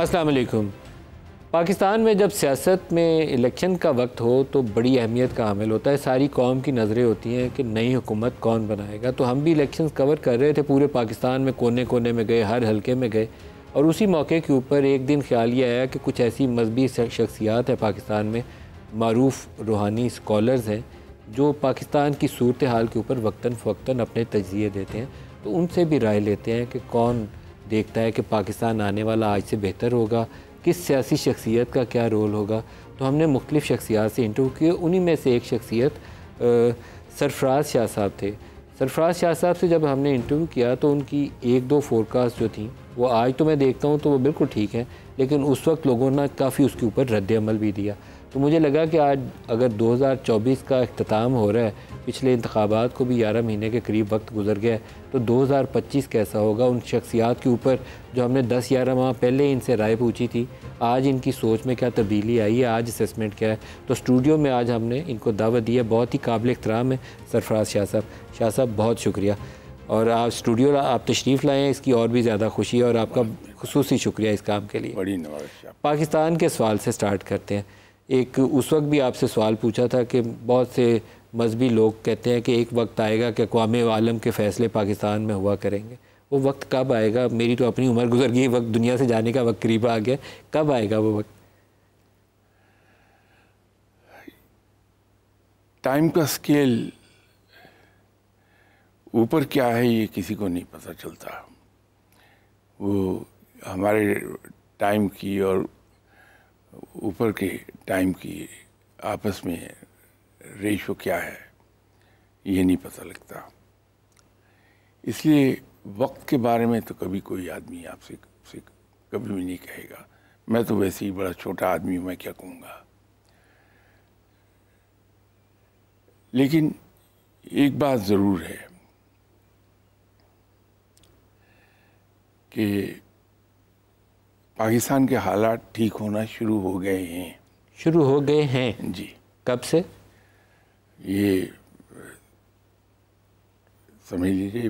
अस्सलाम वालेकुम। पाकिस्तान में जब सियासत में इलेक्शन का वक्त हो तो बड़ी अहमियत का हामिल होता है। सारी कौम की नज़रें होती हैं कि नई हुकूमत कौन बनाएगा। तो हम भी इलेक्शन कवर कर रहे थे, पूरे पाकिस्तान में कोने कोने में गए, हर हलके में गए। और उसी मौके के ऊपर एक दिन ख्याल ये आया कि कुछ ऐसी मजहबी शख्सियात है पाकिस्तान में, मारूफ रूहानी स्कॉलर्स हैं, जो पाकिस्तान की सूरत हाल के ऊपर वक्तन फ़वक्तन अपने तज्ज़िये देते हैं। तो उनसे भी राय लेते हैं कि कौन देखता है कि पाकिस्तान आने वाला आज से बेहतर होगा, किस सियासी शख्सियत का क्या रोल होगा। तो हमने मुख्तलिफ़ शख्सियात से इंटरव्यू किए। उन्हीं में से एक शख्सियत सरफराज शाह साहब थे। सरफराज शाह साहब से जब हमने इंटरव्यू किया तो उनकी एक दो फोरकास्ट जो थी वो आज तो मैं देखता हूँ तो वो बिल्कुल ठीक है, लेकिन उस वक्त लोगों ने काफ़ी उसके ऊपर रद्द अमल भी दिया। तो मुझे लगा कि आज अगर 2024 का अख्ताम हो रहा है, पिछले इंतखाबात को भी 11 महीने के करीब वक्त गुजर गया है, तो 2025 कैसा होगा। उन शख्सियात के ऊपर जो हमने 10-11 माह पहले इनसे राय पूछी थी, आज इनकी सोच में क्या तब्दीली आई है, आज असेसमेंट क्या है। तो स्टूडियो में आज हमने इनको दावत दी है। बहुत ही काबिल एहतराम है सरफराज शाह साहब। शाह साहब बहुत शुक्रिया, और आप स्टूडियो आप तशरीफ़ लाएँ, इसकी और भी ज़्यादा खुशी है, और आपका खुसूसी शुक्रिया इस काम के लिए। बड़ी नवाज़। पाकिस्तान के सवाल से स्टार्ट करते हैं। एक उस वक्त भी आपसे सवाल पूछा था कि बहुत से मजहबी लोग कहते हैं कि एक वक्त आएगा कि अक़वाम आलम के फ़ैसले पाकिस्तान में हुआ करेंगे। वो वक्त कब आएगा? मेरी तो अपनी उम्र गुजर गई, वक्त दुनिया से जाने का वक्त करीब आ गया, कब आएगा वो वक्त? टाइम का स्केल ऊपर क्या है ये किसी को नहीं पता चलता। वो हमारे टाइम की और ऊपर के टाइम की आपस में रेशो क्या है ये नहीं पता लगता। इसलिए वक्त के बारे में तो कभी कोई आदमी आपसे कभी भी नहीं कहेगा। मैं तो वैसे ही बड़ा छोटा आदमी हूँ, मैं क्या कहूँगा। लेकिन एक बात ज़रूर है कि पाकिस्तान के हालात ठीक होना शुरू हो गए हैं। शुरू हो गए हैं जी। कब से? ये समझ लीजिए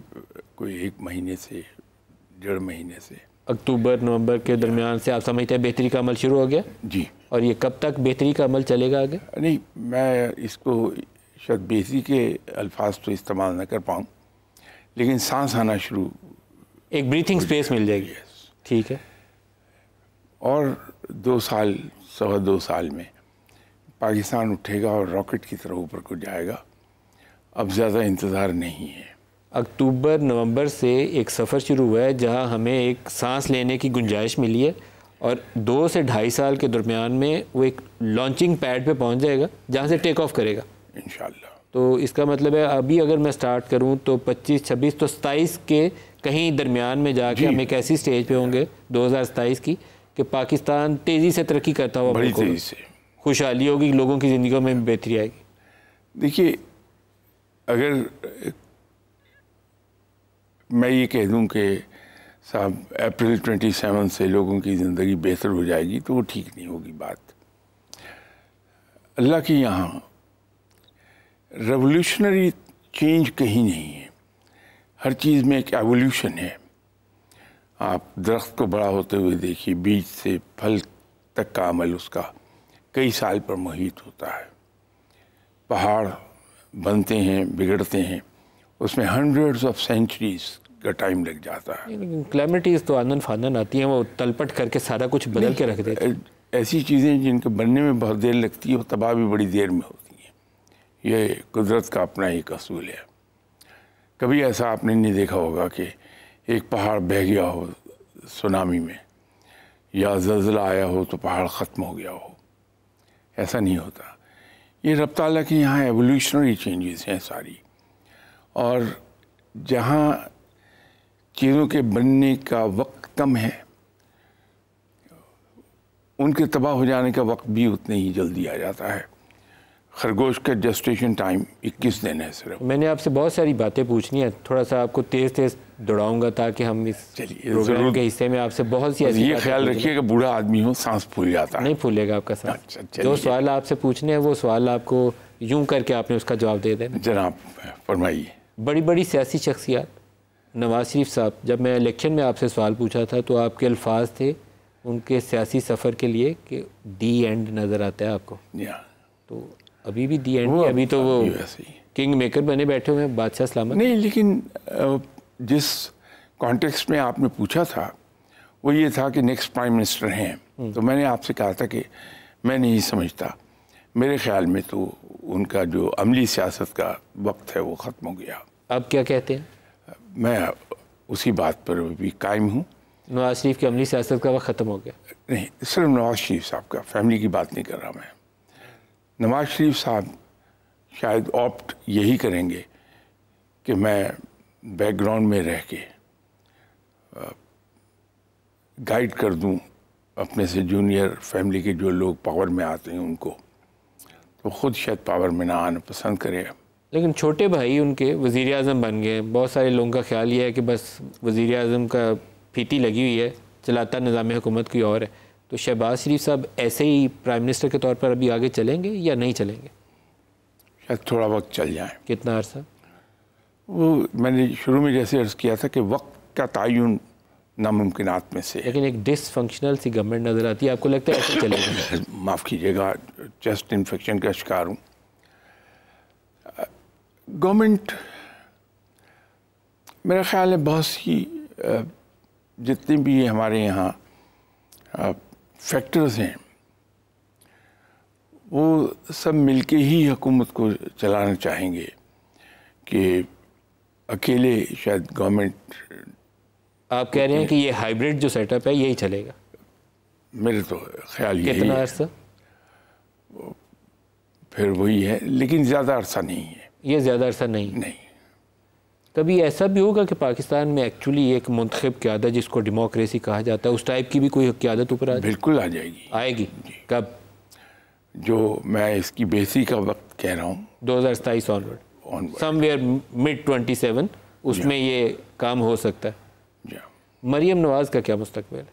कोई 1 महीने से 1.5 महीने से, अक्टूबर नवंबर के दरमियान से आप समझते हैं बेहतरी का अमल शुरू हो गया? जी। और ये कब तक बेहतरी का अमल चलेगा आगे? नहीं, मैं इसको शायद बेहतरी के अल्फाज तो इस्तेमाल न कर पाऊँ, लेकिन सांस आना शुरू, एक ब्रीथिंग स्पेस मिल जाएगी। ठीक है। और 2 साल 2.25 साल में पाकिस्तान उठेगा और रॉकेट की तरह ऊपर को जाएगा। अब ज़्यादा इंतज़ार नहीं है। अक्टूबर नवंबर से एक सफ़र शुरू हुआ है जहां हमें एक सांस लेने की गुंजाइश मिली है, और 2 से 2.5 साल के दरमियान में वो एक लॉन्चिंग पैड पे पहुंच जाएगा जहां से टेक ऑफ करेगा इंशाल्लाह। तो इसका मतलब है अभी अगर मैं स्टार्ट करूं तो 25, 26 तो 27 के कहीं दरमियान में जाके हम एक ऐसी स्टेज पे होंगे 2027 की कि पाकिस्तान तेज़ी से तरक्की करता हुआ, बड़ी तेज़ी से खुशहाली होगी, लोगों की ज़िंदगी में भी बेहतरी आएगी। देखिए, अगर मैं ये कह दूं कि साहब अप्रैल 27 से लोगों की ज़िंदगी बेहतर हो जाएगी, तो वो ठीक नहीं होगी बात। अल्लाह के यहाँ रेवोल्यूशनरी चेंज कहीं नहीं है। हर चीज़ में एक एवोल्यूशन है। आप दरख्त को बड़ा होते हुए देखिए, बीज से फल तक का अमल उसका कई साल पर मुहित होता है। पहाड़ बनते हैं, बिगड़ते हैं, उसमें हंड्रेड्स ऑफ सेंचुरीज का टाइम लग जाता है। क्लैमिटीज़ तो आनन फानन आती हैं, वो तलपट करके सारा कुछ बदल के रख देते हैं। ऐसी चीज़ें जिनके बनने में बहुत देर लगती है, वो तबाह भी बड़ी देर में होती हैं। ये कुदरत का अपना एक असूल है। कभी ऐसा आपने नहीं देखा होगा कि एक पहाड़ बह गया हो सुनामी में, या ज़लज़ला आया हो तो पहाड़ ख़त्म हो गया हो। ऐसा नहीं होता। ये रब ताला के यहाँ एवोल्यूशनरी चेंजेस हैं सारी। और जहाँ चीज़ों के बनने का वक्त कम है, उनके तबाह हो जाने का वक्त भी उतने ही जल्दी आ जाता है। खरगोश का जेस्टेशन टाइम 21 दिन है सिर्फ। मैंने आपसे बहुत सारी बातें पूछनी है, थोड़ा सा आपको तेज़ तेज़ दौड़ाऊंगा ताकि हम इस प्रोग्राम के हिस्से में आपसे बहुत सी ऐसी, ये ख्याल रखिए कि बूढ़ा आदमी हो, सांस फूल जाता है। नहीं फूलेगा आपका सांस। जो सवाल आपसे पूछने हैं वो सवाल आपको यूं करके आपने उसका जवाब दे देना। जनाब फरमाइए। बड़ी बड़ी सियासी शख्सियात, नवाज शरीफ साहब, जब मैं इलेक्शन में आपसे सवाल पूछा था तो आपके अल्फाज थे उनके सियासी सफ़र के लिए कि दी एंड नज़र आता है आपको? तो अभी भी दी एंड, अभी तो वो किंग मेकर बने बैठे हुए हैं, बादशाह सलामत नहीं। लेकिन जिस कॉन्टेक्स्ट में आपने पूछा था वो ये था कि नेक्स्ट प्राइम मिनिस्टर हैं, तो मैंने आपसे कहा था कि मैं नहीं समझता, मेरे ख्याल में तो उनका जो अमली सियासत का वक्त है वो ख़त्म हो गया। आप क्या कहते हैं? मैं उसी बात पर भी कायम हूँ। नवाज शरीफ की अमली सियासत का वक्त ख़त्म हो गया? नहीं, सिर्फ नवाज शरीफ साहब का, फैमिली की बात नहीं कर रहा मैं। नवाज शरीफ साहब शायद ऑप्ट यही करेंगे कि मैं बैकग्राउंड में रह के गाइड कर दूं अपने से जूनियर फैमिली के जो लोग पावर में आते हैं उनको, तो ख़ुद शायद पावर में ना आना पसंद करें। लेकिन छोटे भाई उनके वज़ीर आज़म बन गए। बहुत सारे लोगों का ख्याल ये है कि बस वज़ीर आज़म का फीती लगी हुई है, चलाता निज़ाम हुकूमत कोई और है। तो शहबाज शरीफ साहब ऐसे ही प्राइम मिनिस्टर के तौर पर अभी आगे चलेंगे या नहीं चलेंगे? शायद थोड़ा वक्त चल जाए। कितना अर्सा? वो मैंने शुरू में जैसे अर्ज़ किया था कि वक्त का तयन नामुमकिनात में से। लेकिन एक डिसफंक्शनल सी गवर्नमेंट नज़र आती है, आपको लगता है ऐसे चलेगा? माफ़ कीजिएगा, चेस्ट इन्फेक्शन का शिकार हूँ। गवर्नमेंट मेरा ख्याल है बहुत सी जितने भी हमारे यहाँ फैक्टर्स हैं वो सब मिलके ही हुकूमत को चलाना चाहेंगे कि अकेले शायद गवर्नमेंट। आप कह रहे हैं कि ये हाइब्रिड जो सेटअप है यही चलेगा? मेरे तो ख्याल यही है। कितना अर्सा? फिर वही है, लेकिन ज़्यादा अरसा नहीं है। ये ज़्यादा अरसा नहीं। कभी ऐसा भी होगा कि पाकिस्तान में एक्चुअली एक मुंतखब क़यादत जिसको डेमोक्रेसी कहा जाता है उस टाइप की भी कोई क़यादत ऊपर आ जाए? बिल्कुल आ जाएगी। आएगी? कब? जो मैं इसकी बेहतरी का वक्त कह रहा हूँ 2027 ऑनवर्ड, समवेयर मिड 27 उसमें ये काम हो सकता है। मरियम नवाज का क्या मुस्तकबिल है?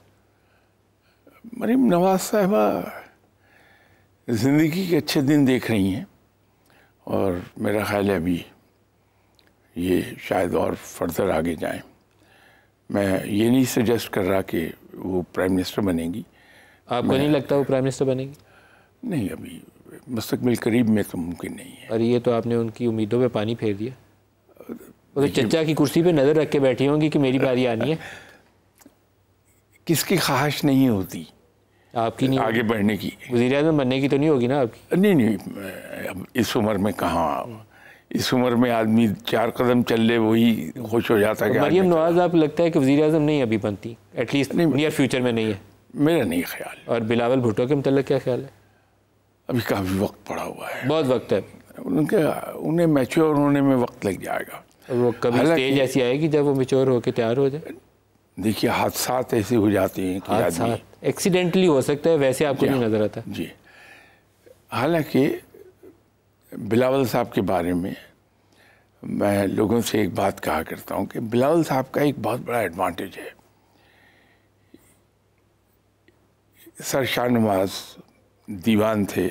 मरियम नवाज साहिबा ज़िंदगी के अच्छे दिन देख रही हैं और मेरा ख्याल है अभी ये शायद और फर्दर आगे जाएं। मैं ये नहीं सजेस्ट कर रहा कि वो प्राइम मिनिस्टर बनेगी। आपको नहीं लगता वो प्राइम मिनिस्टर बनेगी? नहीं, अभी मुस्तकबिल करीब में तो मुमकिन नहीं है। और ये तो आपने उनकी उम्मीदों पे पानी फेर दिया। वो तो चचा की कुर्सी पे नज़र रख के बैठी होंगी कि मेरी बारी आनी है। किसकी ख्वाहिश नहीं होती आपकी? नहीं आगे बढ़ने की? वज़ीर आज़म बनने की तो नहीं होगी ना आपकी? नहीं, अब इस उम्र में कहाँ, इस उम्र में आदमी 4 कदम चल ले वही खुश हो जाता है। तो मरियम नवाज आप लगता है कि वज़ीर आज़म नहीं अभी बनती, एटलीस्ट नियर फ्यूचर में नहीं है? मेरा नहीं ख्याल। और बिलावल भुट्टो के मतलब क्या ख्याल है? अभी काफ़ी वक्त पड़ा हुआ है। बहुत वक्त है। उन्हें मैच्योर होने में वक्त लग जाएगा। वो कभी स्टेज ऐसी आएगी जब वो मैच्योर होकर तैयार हो जाए? देखिए, हादसात ऐसे हो जाते हैं कि हादसात एक्सीडेंटली हो सकता है, वैसे आपको नहीं नज़र आता? जी। हालांकि बिलावल साहब के बारे में मैं लोगों से एक बात कहा करता हूं कि बिलावल साहब का एक बहुत बड़ा एडवांटेज है। सर शाहनवाज दीवान थे,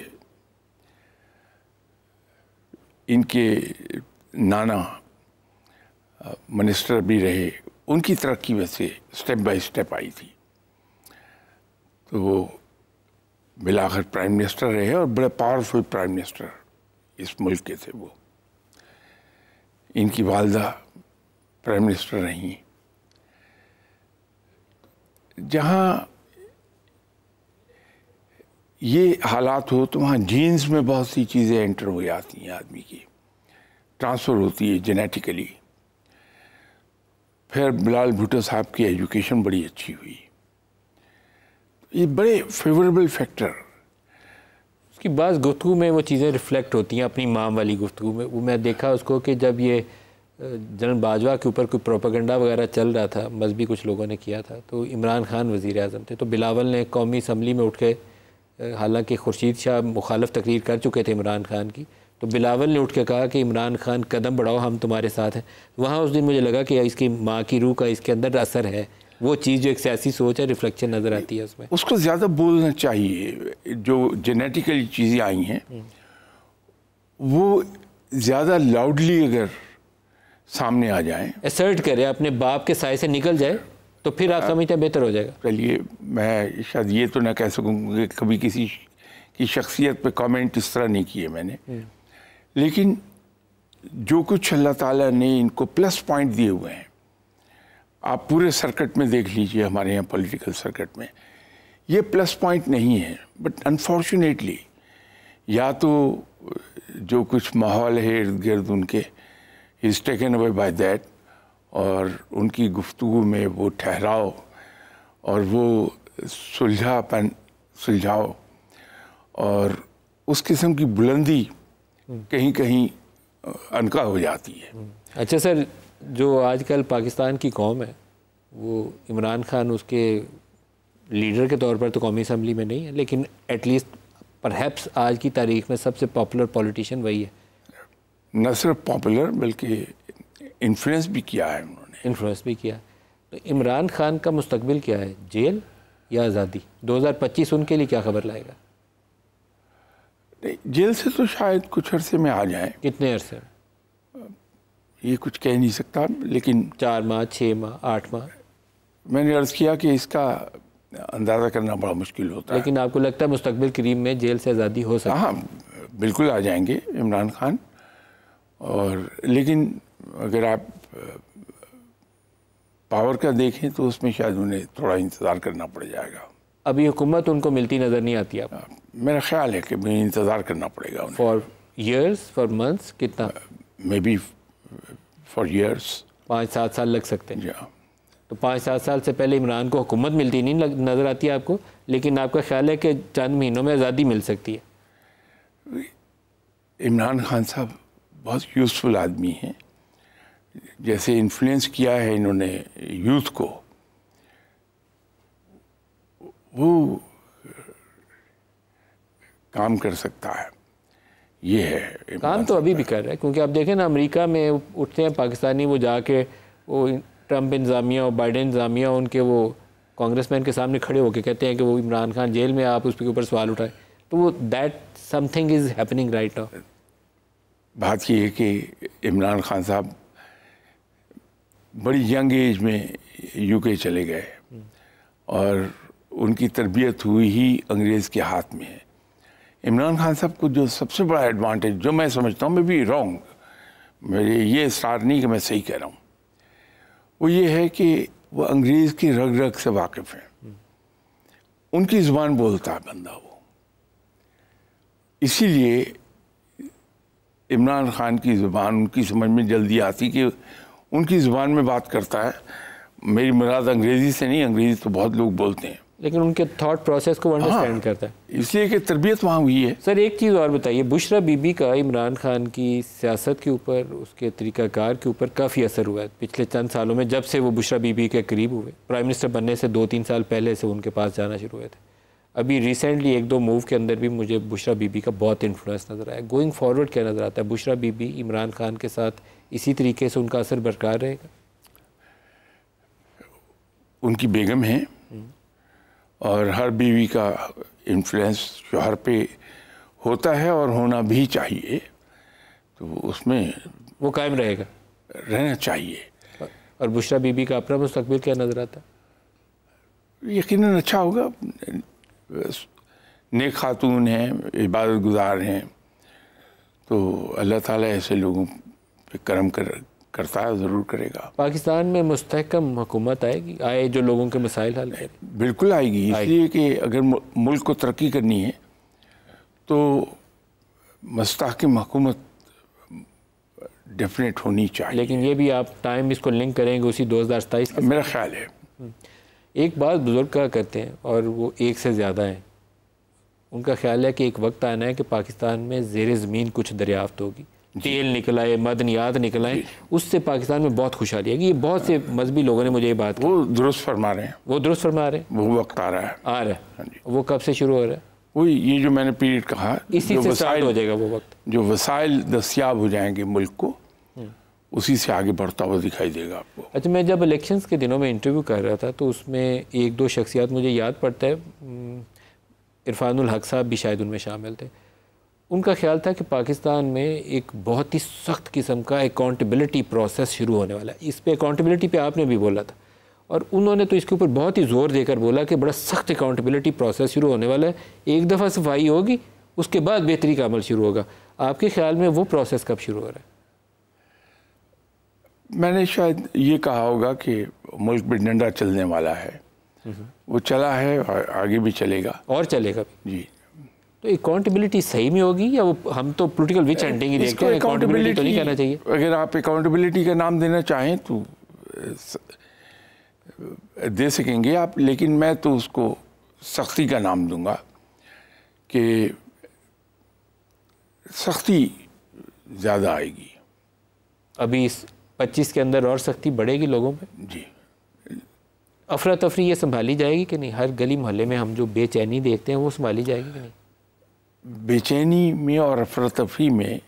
इनके नाना मिनिस्टर भी रहे, उनकी तरक्की वैसे स्टेप बाय स्टेप आई थी, तो वो बिलाखिर प्राइम मिनिस्टर रहे और बड़े पावरफुल प्राइम मिनिस्टर इस मुल्क के थे वो। इनकी वालदा प्राइम मिनिस्टर रही। जहाँ ये हालात हो तो वहाँ जीन्स में बहुत सी चीज़ें एंटर हो जाती हैं, आदमी की ट्रांसफ़र होती है जेनेटिकली। फिर बिलावल भुट्टो साहब की एजुकेशन बड़ी अच्छी हुई। ये बड़े फेवरेबल फैक्टर। उसकी बाज़ गुफ्तगू में वो चीज़ें रिफ्लेक्ट होती हैं, अपनी माम वाली गुफ्तगू में। वो मैं देखा उसको कि जब ये जनरल बाजवा के ऊपर कोई प्रोपेगेंडा वगैरह चल रहा था, मजहबी कुछ लोगों ने किया था, तो इमरान खान वज़ीर आज़म थे, तो बिलावल ने कौमी असम्बली में उठ के, हालांकि खुर्शीद शाह मुखालफ तकरीर कर चुके थे इमरान खान की, तो बिलावल ने उठ के कहा कि इमरान खान कदम बढ़ाओ, हम तुम्हारे साथ हैं। वहाँ उस दिन मुझे लगा कि इसकी माँ की रूह का इसके अंदर असर है। वो चीज़ जो एक सियासी सोच है, रिफ्लेक्शन नज़र आती है उसमें। उसको ज़्यादा बोलना चाहिए। जो जेनेटिकली चीज़ें आई हैं वो ज़्यादा लाउडली अगर सामने आ जाएं, असर्ट करे, अपने बाप के साए से निकल जाए, तो फिर आप समझते हैं बेहतर हो जाएगा? चलिए, मैं शायद ये तो ना कह सकूँगा कि कभी किसी की शख्सियत पे कमेंट इस तरह नहीं किए मैंने, लेकिन जो कुछ अल्लाह ताला ने इनको प्लस पॉइंट दिए हुए हैं, आप पूरे सर्किट में देख लीजिए, हमारे यहाँ पॉलिटिकल सर्किट में ये प्लस पॉइंट नहीं है। बट अनफॉर्चुनेटली या तो जो कुछ माहौल है इर्द गिर्द उनके, he is taken away by that, और उनकी गुफ्तगू में वो ठहराव और वो सुलझाव और उस किस्म की बुलंदी कहीं कहीं अनका हो जाती है। अच्छा सर, जो आजकल पाकिस्तान की कौम है वो इमरान खान उसके लीडर के तौर पर तो कौमी असम्बली में नहीं है, लेकिन एटलीस्ट परहैप्स आज की तारीख में सबसे पॉपुलर पॉलिटिशियन वही है। न सिर्फ पॉपुलर बल्कि इन्फ्लुएंस भी किया है उन्होंने। इन्फ्लुएंस भी किया। तो इमरान खान का मुस्तकबिल क्या है, जेल या आज़ादी? 2025 उनके लिए क्या खबर लाएगा? जेल से तो शायद कुछ अरसे में आ जाएं। कितने अरसे? ये कुछ कह नहीं सकता, लेकिन 4 माह, 6 माह, 8 माह। मैंने अर्ज़ किया कि इसका अंदाज़ा करना बड़ा मुश्किल होता है। लेकिन आपको लगता है मुस्तकबिल करीब में जेल से आज़ादी हो सकती है? हाँ, बिल्कुल आ जाएंगे इमरान खान। और लेकिन अगर आप पावर का देखें तो उसमें शायद उन्हें थोड़ा इंतज़ार करना पड़ जाएगा। अभी हुकूमत उनको मिलती नज़र नहीं आती आपको? मेरा ख्याल है कि इंतज़ार करना पड़ेगा उन्हें। फॉर ईयर्स, फॉर मंथ्स, कितना? May be for years. 5-7 साल लग सकते हैं। या तो 5-7 साल से पहले इमरान को हुकूमत मिलती नहीं नज़र आती है आपको, लेकिन आपका ख्याल है कि चंद महीनों में आज़ादी मिल सकती है? इमरान खान साहब बहुत यूज़फुल आदमी हैं। जैसे इन्फ्लुएंस किया है इन्होंने यूथ को, वो काम कर सकता है। ये है काम तो अभी भी कर रहा है, क्योंकि आप देखें ना, अमेरिका में उठते हैं पाकिस्तानी, वो जाके वो ट्रंप इंतज़ामिया और बाइडेन इंतज़ामिया उनके वो कांग्रेसमैन के सामने खड़े होकर कहते हैं कि वो इमरान खान जेल में, आप उसके ऊपर सवाल उठाए। तो वो that something is happening right now. बात ये है कि इमरान खान साहब बड़ी यंग एज में यूके चले गए और उनकी तरबियत हुई ही अंग्रेज़ के हाथ में है। इमरान खान साहब को जो सबसे बड़ा एडवांटेज, जो मैं समझता हूँ, मैं भी रॉन्ग, मेरे ये इसरार नहीं कि मैं सही कह रहा हूँ, वो ये है कि वो अंग्रेज़ की रग रग से वाकिफ़ हैं। उनकी ज़ुबान बोलता है बंदा वो। इसीलिए इमरान खान की ज़ुबान उनकी समझ में जल्दी आती कि उनकी ज़ुबान में बात करता है। मेरी मुराद अंग्रेज़ी से नहीं, अंग्रेज़ी तो बहुत लोग बोलते हैं, लेकिन उनके थॉट प्रोसेस को अंडरस्टैंड करता है, इसलिए कि तरबियत वहाँ हुई है। सर एक चीज़ और बताइए, बुशरा बीबी का इमरान खान की सियासत के ऊपर, उसके तरीक़ाकार के ऊपर काफ़ी असर हुआ है पिछले चंद सालों में। जब से वो बुशरा बीबी के करीब हुए, प्राइम मिनिस्टर बनने से 2-3 साल पहले से उनके पास जाना शुरू हुए थे। अभी रिसेंटली 1-2 मूव के अंदर भी मुझे बुशरा बीबी का बहुत इन्फ्लुएंस नज़र आया। गोइंग फॉरवर्ड क्या नज़र आता है? बुशरा बीबी इमरान खान के साथ इसी तरीके से उनका असर बरकरार रहेगा? उनकी बेगम है और हर बीवी का इन्फ्लुएंस शौहर पे होता है और होना भी चाहिए, तो उसमें वो कायम रहेगा, रहना चाहिए। और बुशरा बीबी का अपना मुस्तकबिल क्या नज़र आता है? यकीनन अच्छा होगा। नेक खातून हैं, इबादत गुजार हैं, तो अल्लाह ताला ऐसे लोगों पे करम करता है, ज़रूर करेगा। पाकिस्तान में मुस्तहकम हुकूमत आएगी, आए जो लोगों के मसाइल हल करे? बिल्कुल आएगी, इसलिए कि अगर मुल्क को तरक्की करनी है तो मुस्तहकम हुकूमत डेफिनेट होनी चाहिए। लेकिन ये भी आप टाइम इसको लिंक करेंगे उसी 2027 के? मेरा ख्याल है। एक बात बुजुर्ग का करते हैं और वो एक से ज़्यादा हैं, उनका ख्याल है कि एक वक्त आना है कि पाकिस्तान में ज़ेर ज़मीन कुछ दरियाफ्त होगी, तेल निकल आए, मदनियात निकल आए, उससे पाकिस्तान में बहुत खुशहाली आएगी। ये बहुत से मजहबी लोगों ने मुझे ये बात वो दुरुस्त फरमा रहे हैं। वो दुरुस्त फरमा रहे हैं, वो वक्त आ रहा है। वो कब से शुरू हो रहा है? वही ये जो मैंने पीरियड कहा, इसी से स्टार्ट हो जाएगा वो वक्त। जो वसाइल दस्तियाब हो जाएंगे मुल्क को, उसी से आगे बढ़ता हुआ दिखाई देगा आपको। अच्छा, मैं जब इलेक्शंस के दिनों में इंटरव्यू कर रहा था तो उसमें 1-2 शख्सियात मुझे याद पड़ता है, इरफानुल हक साहब भी शायद उनमें शामिल थे। उनका ख्याल था कि पाकिस्तान में एक बहुत ही सख्त किस्म का अकाउंटेबिलिटी प्रोसेस शुरू होने वाला है। इस पे अकाउंटेबिलिटी पे आपने भी बोला था, और उन्होंने तो इसके ऊपर बहुत ही ज़ोर देकर बोला कि बड़ा सख्त अकाउंटेबिलिटी प्रोसेस शुरू होने वाला है, एक दफ़ा सफाई होगी उसके बाद बेहतरी का अमल शुरू होगा। आपके ख्याल में वो प्रोसेस कब शुरू हो रहा है? मैंने शायद ये कहा होगा कि मुल्क में डंडा चलने वाला है, वो चला है और आगे भी चलेगा और चलेगा भी जी। तो अकाउंटेबिलिटी सही में होगी या वो हम तो पॉलिटिकल विच हंटिंग ही देखते हैं, अकाउंटेबिलिटी तो नहीं कहना चाहिए। अगर आप अकाउंटेबिलिटी का नाम देना चाहें तो दे सकेंगे आप, लेकिन मैं तो उसको सख्ती का नाम दूंगा कि सख्ती ज़्यादा आएगी। अभी इस 25 के अंदर और सख्ती बढ़ेगी लोगों पे जी। अफरा तफरी ये संभाली जाएगी कि नहीं? हर गली मोहल्ले में हम जो बेचैनी देखते हैं वो संभाली जाएगी कि नहीं? बेचैनी में और अफरा तफरी में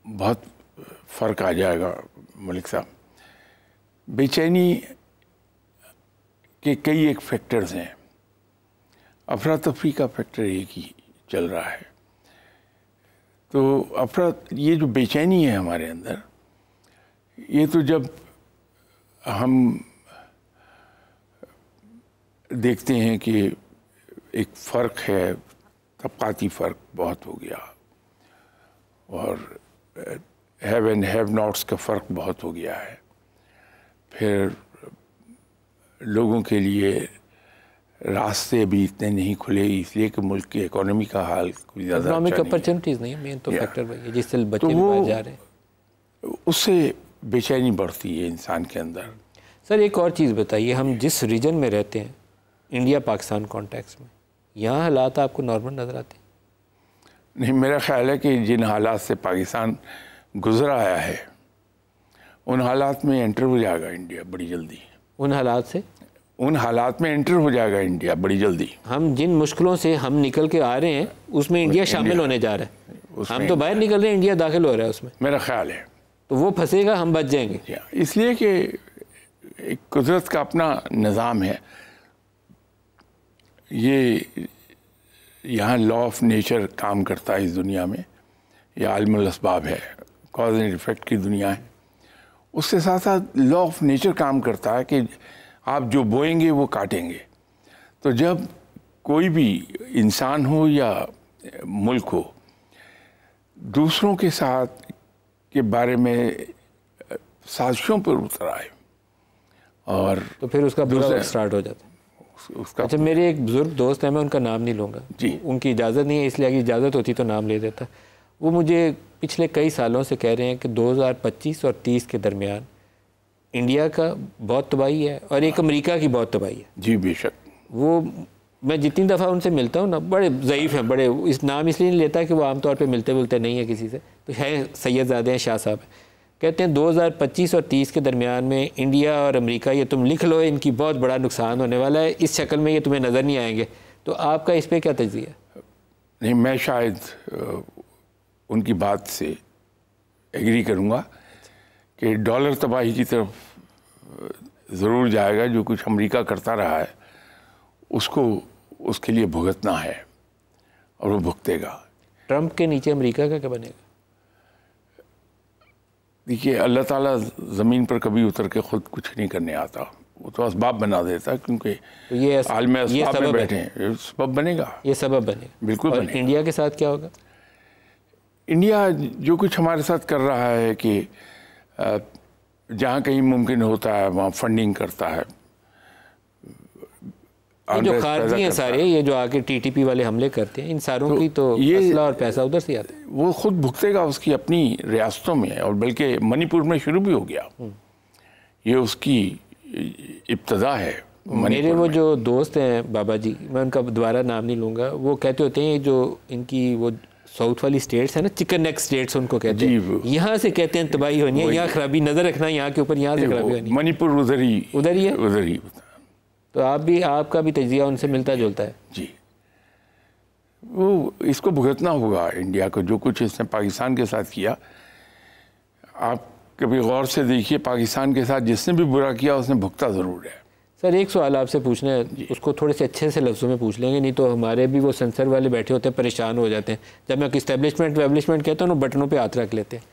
बहुत फ़र्क आ जाएगा मलिक साहब। बेचैनी के कई एक फैक्टर्स हैं, अफरा तफरी का फैक्टर एक ही चल रहा है। तो ये जो बेचैनी है हमारे अंदर, ये तो जब हम देखते हैं कि एक फ़र्क है, तबक़ाती फ़र्क बहुत हो गया और हैव एंड हैव नॉट्स का फ़र्क बहुत हो गया है। फिर लोगों के लिए रास्ते अभी इतने नहीं खुले इसलिए कि मुल्क की इकोनॉमी का हाल कोई ज़्यादा इकोनॉमिक अपॉर्चुनिटीज़ नहीं है, मेन तो फैक्टर वही है जिससे बच्चे तो भी बाहर जा रहे हैं। उससे बेचैनी बढ़ती है इंसान के अंदर। सर एक और चीज़ बताइए, हम जिस रीजन में रहते हैं इंडिया पाकिस्तान कॉन्टेक्स्ट में, यहाँ हालात आपको नॉर्मल नज़र आते हैं? नहीं, मेरा ख्याल है कि जिन हालात से पाकिस्तान गुजर आया है उन हालात में एंटर हो जाएगा इंडिया बड़ी जल्दी। उन हालात में एंटर हो जाएगा इंडिया बड़ी जल्दी। हम जिन मुश्किलों से हम निकल के आ रहे हैं उसमें इंडिया शामिल होने जा रहा है। हम तो बाहर निकल रहे हैं, इंडिया दाखिल हो रहा है उसमें, मेरा ख्याल है। तो वो फंसेगा, हम बच जाएंगे। इसलिए कि एक कुदरत का अपना निज़ाम है। ये यहाँ लॉ ऑफ नेचर काम करता है इस दुनिया में, ये आलमुल अस्बाब है, कॉज एंड इफेक्ट की दुनिया है। उसके साथ साथ लॉ ऑफ नेचर काम करता है कि आप जो बोएंगे वो काटेंगे। तो जब कोई भी इंसान हो या मुल्क हो दूसरों के साथ के बारे में साजिशों पर उतर आए और तो फिर उसका बुरा वक्त स्टार्ट हो जाता है। अच्छा, मेरे एक बुजुर्ग दोस्त हैं, मैं उनका नाम नहीं लूँगा जी, उनकी इजाज़त नहीं है, इसलिए अगर इजाज़त होती तो नाम ले देता। वो मुझे पिछले कई सालों से कह रहे हैं कि 2025 और 30 के दरमियान इंडिया का बहुत तबाही है और एक अमेरिका की बहुत तबाही है। जी बेशक। वो मैं जितनी दफ़ा उनसे मिलता हूँ ना, बड़े ज़ईफ़ हैं, बड़े, इस नाम इसलिए नहीं लेता कि वो आमतौर पे मिलते जुलते नहीं है किसी से, तो है सैयदज़ादे हैं, शाह साहब हैं। कहते हैं 2025 और 30 के दरमियान में इंडिया और अमेरिका, ये तुम लिख लो, इनकी बहुत बड़ा नुकसान होने वाला है, इस शक्ल में ये तुम्हें नज़र नहीं आएंगे। तो आपका इस पर क्या तजज़िया? नहीं, मैं शायद उनकी बात से एग्री करूँगा कि डॉलर तबाही की तरफ ज़रूर जाएगा। जो कुछ अमेरिका करता रहा है उसको उसके लिए भुगतना है और वो भुगतेगा। ट्रंप के नीचे अमेरिका का क्या बनेगा? देखिए, अल्लाह ताला ज़मीन पर कभी उतर के ख़ुद कुछ नहीं करने आता, वो तो असबाब बना देता, क्योंकि तो ये आलम असबाब में बैठे हैं, ये सबब बनेगा, ये सबब बनेगा, बिल्कुल बनेगा। इंडिया के साथ क्या होगा? इंडिया जो कुछ हमारे साथ कर रहा है कि जहाँ कहीं मुमकिन होता है वहाँ फंडिंग करता है। ये जो खारजी हैं सारे, ये जो आके टीटीपी वाले हमले करते हैं, इन सारों की तो असला और पैसा उधर से आता है। वो खुद भुगतेगा उसकी अपनी रियासतों में, और बल्कि मणिपुर में शुरू भी हो गया, ये उसकी इब्तदा है। मेरे वो जो दोस्त हैं बाबा जी, मैं उनका दोबारा नाम नहीं लूँगा, वो कहते होते हैं जो इनकी वो साउथ वाली स्टेट्स है ना, चिकन नेक स्टेट्स उनको कहते हैं, यहाँ से कहते हैं तबाही होनी है, यहाँ खराबी, नज़र रखना यहाँ के ऊपर, यहाँ से खराबी होनी है। मणिपुर उधर ही है। तो आपका भी तजिया उनसे मिलता जुलता है जी। वो इसको भुगतना होगा इंडिया को, जो कुछ इसने पाकिस्तान के साथ किया। आप कभी गौर से देखिए, पाकिस्तान के साथ जिसने भी बुरा किया उसने भुगता ज़रूर है। सर एक सवाल आपसे पूछना है, उसको थोड़े से अच्छे से लफ्ज़ों में पूछ लेंगे, नहीं तो हमारे भी वो सेंसर वाले बैठे होते हैं, परेशान हो जाते हैं। जब मैं इस्टेब्लिशमेंट कहता हूँ ना, बटनों पे हाथ रख लेते हैं।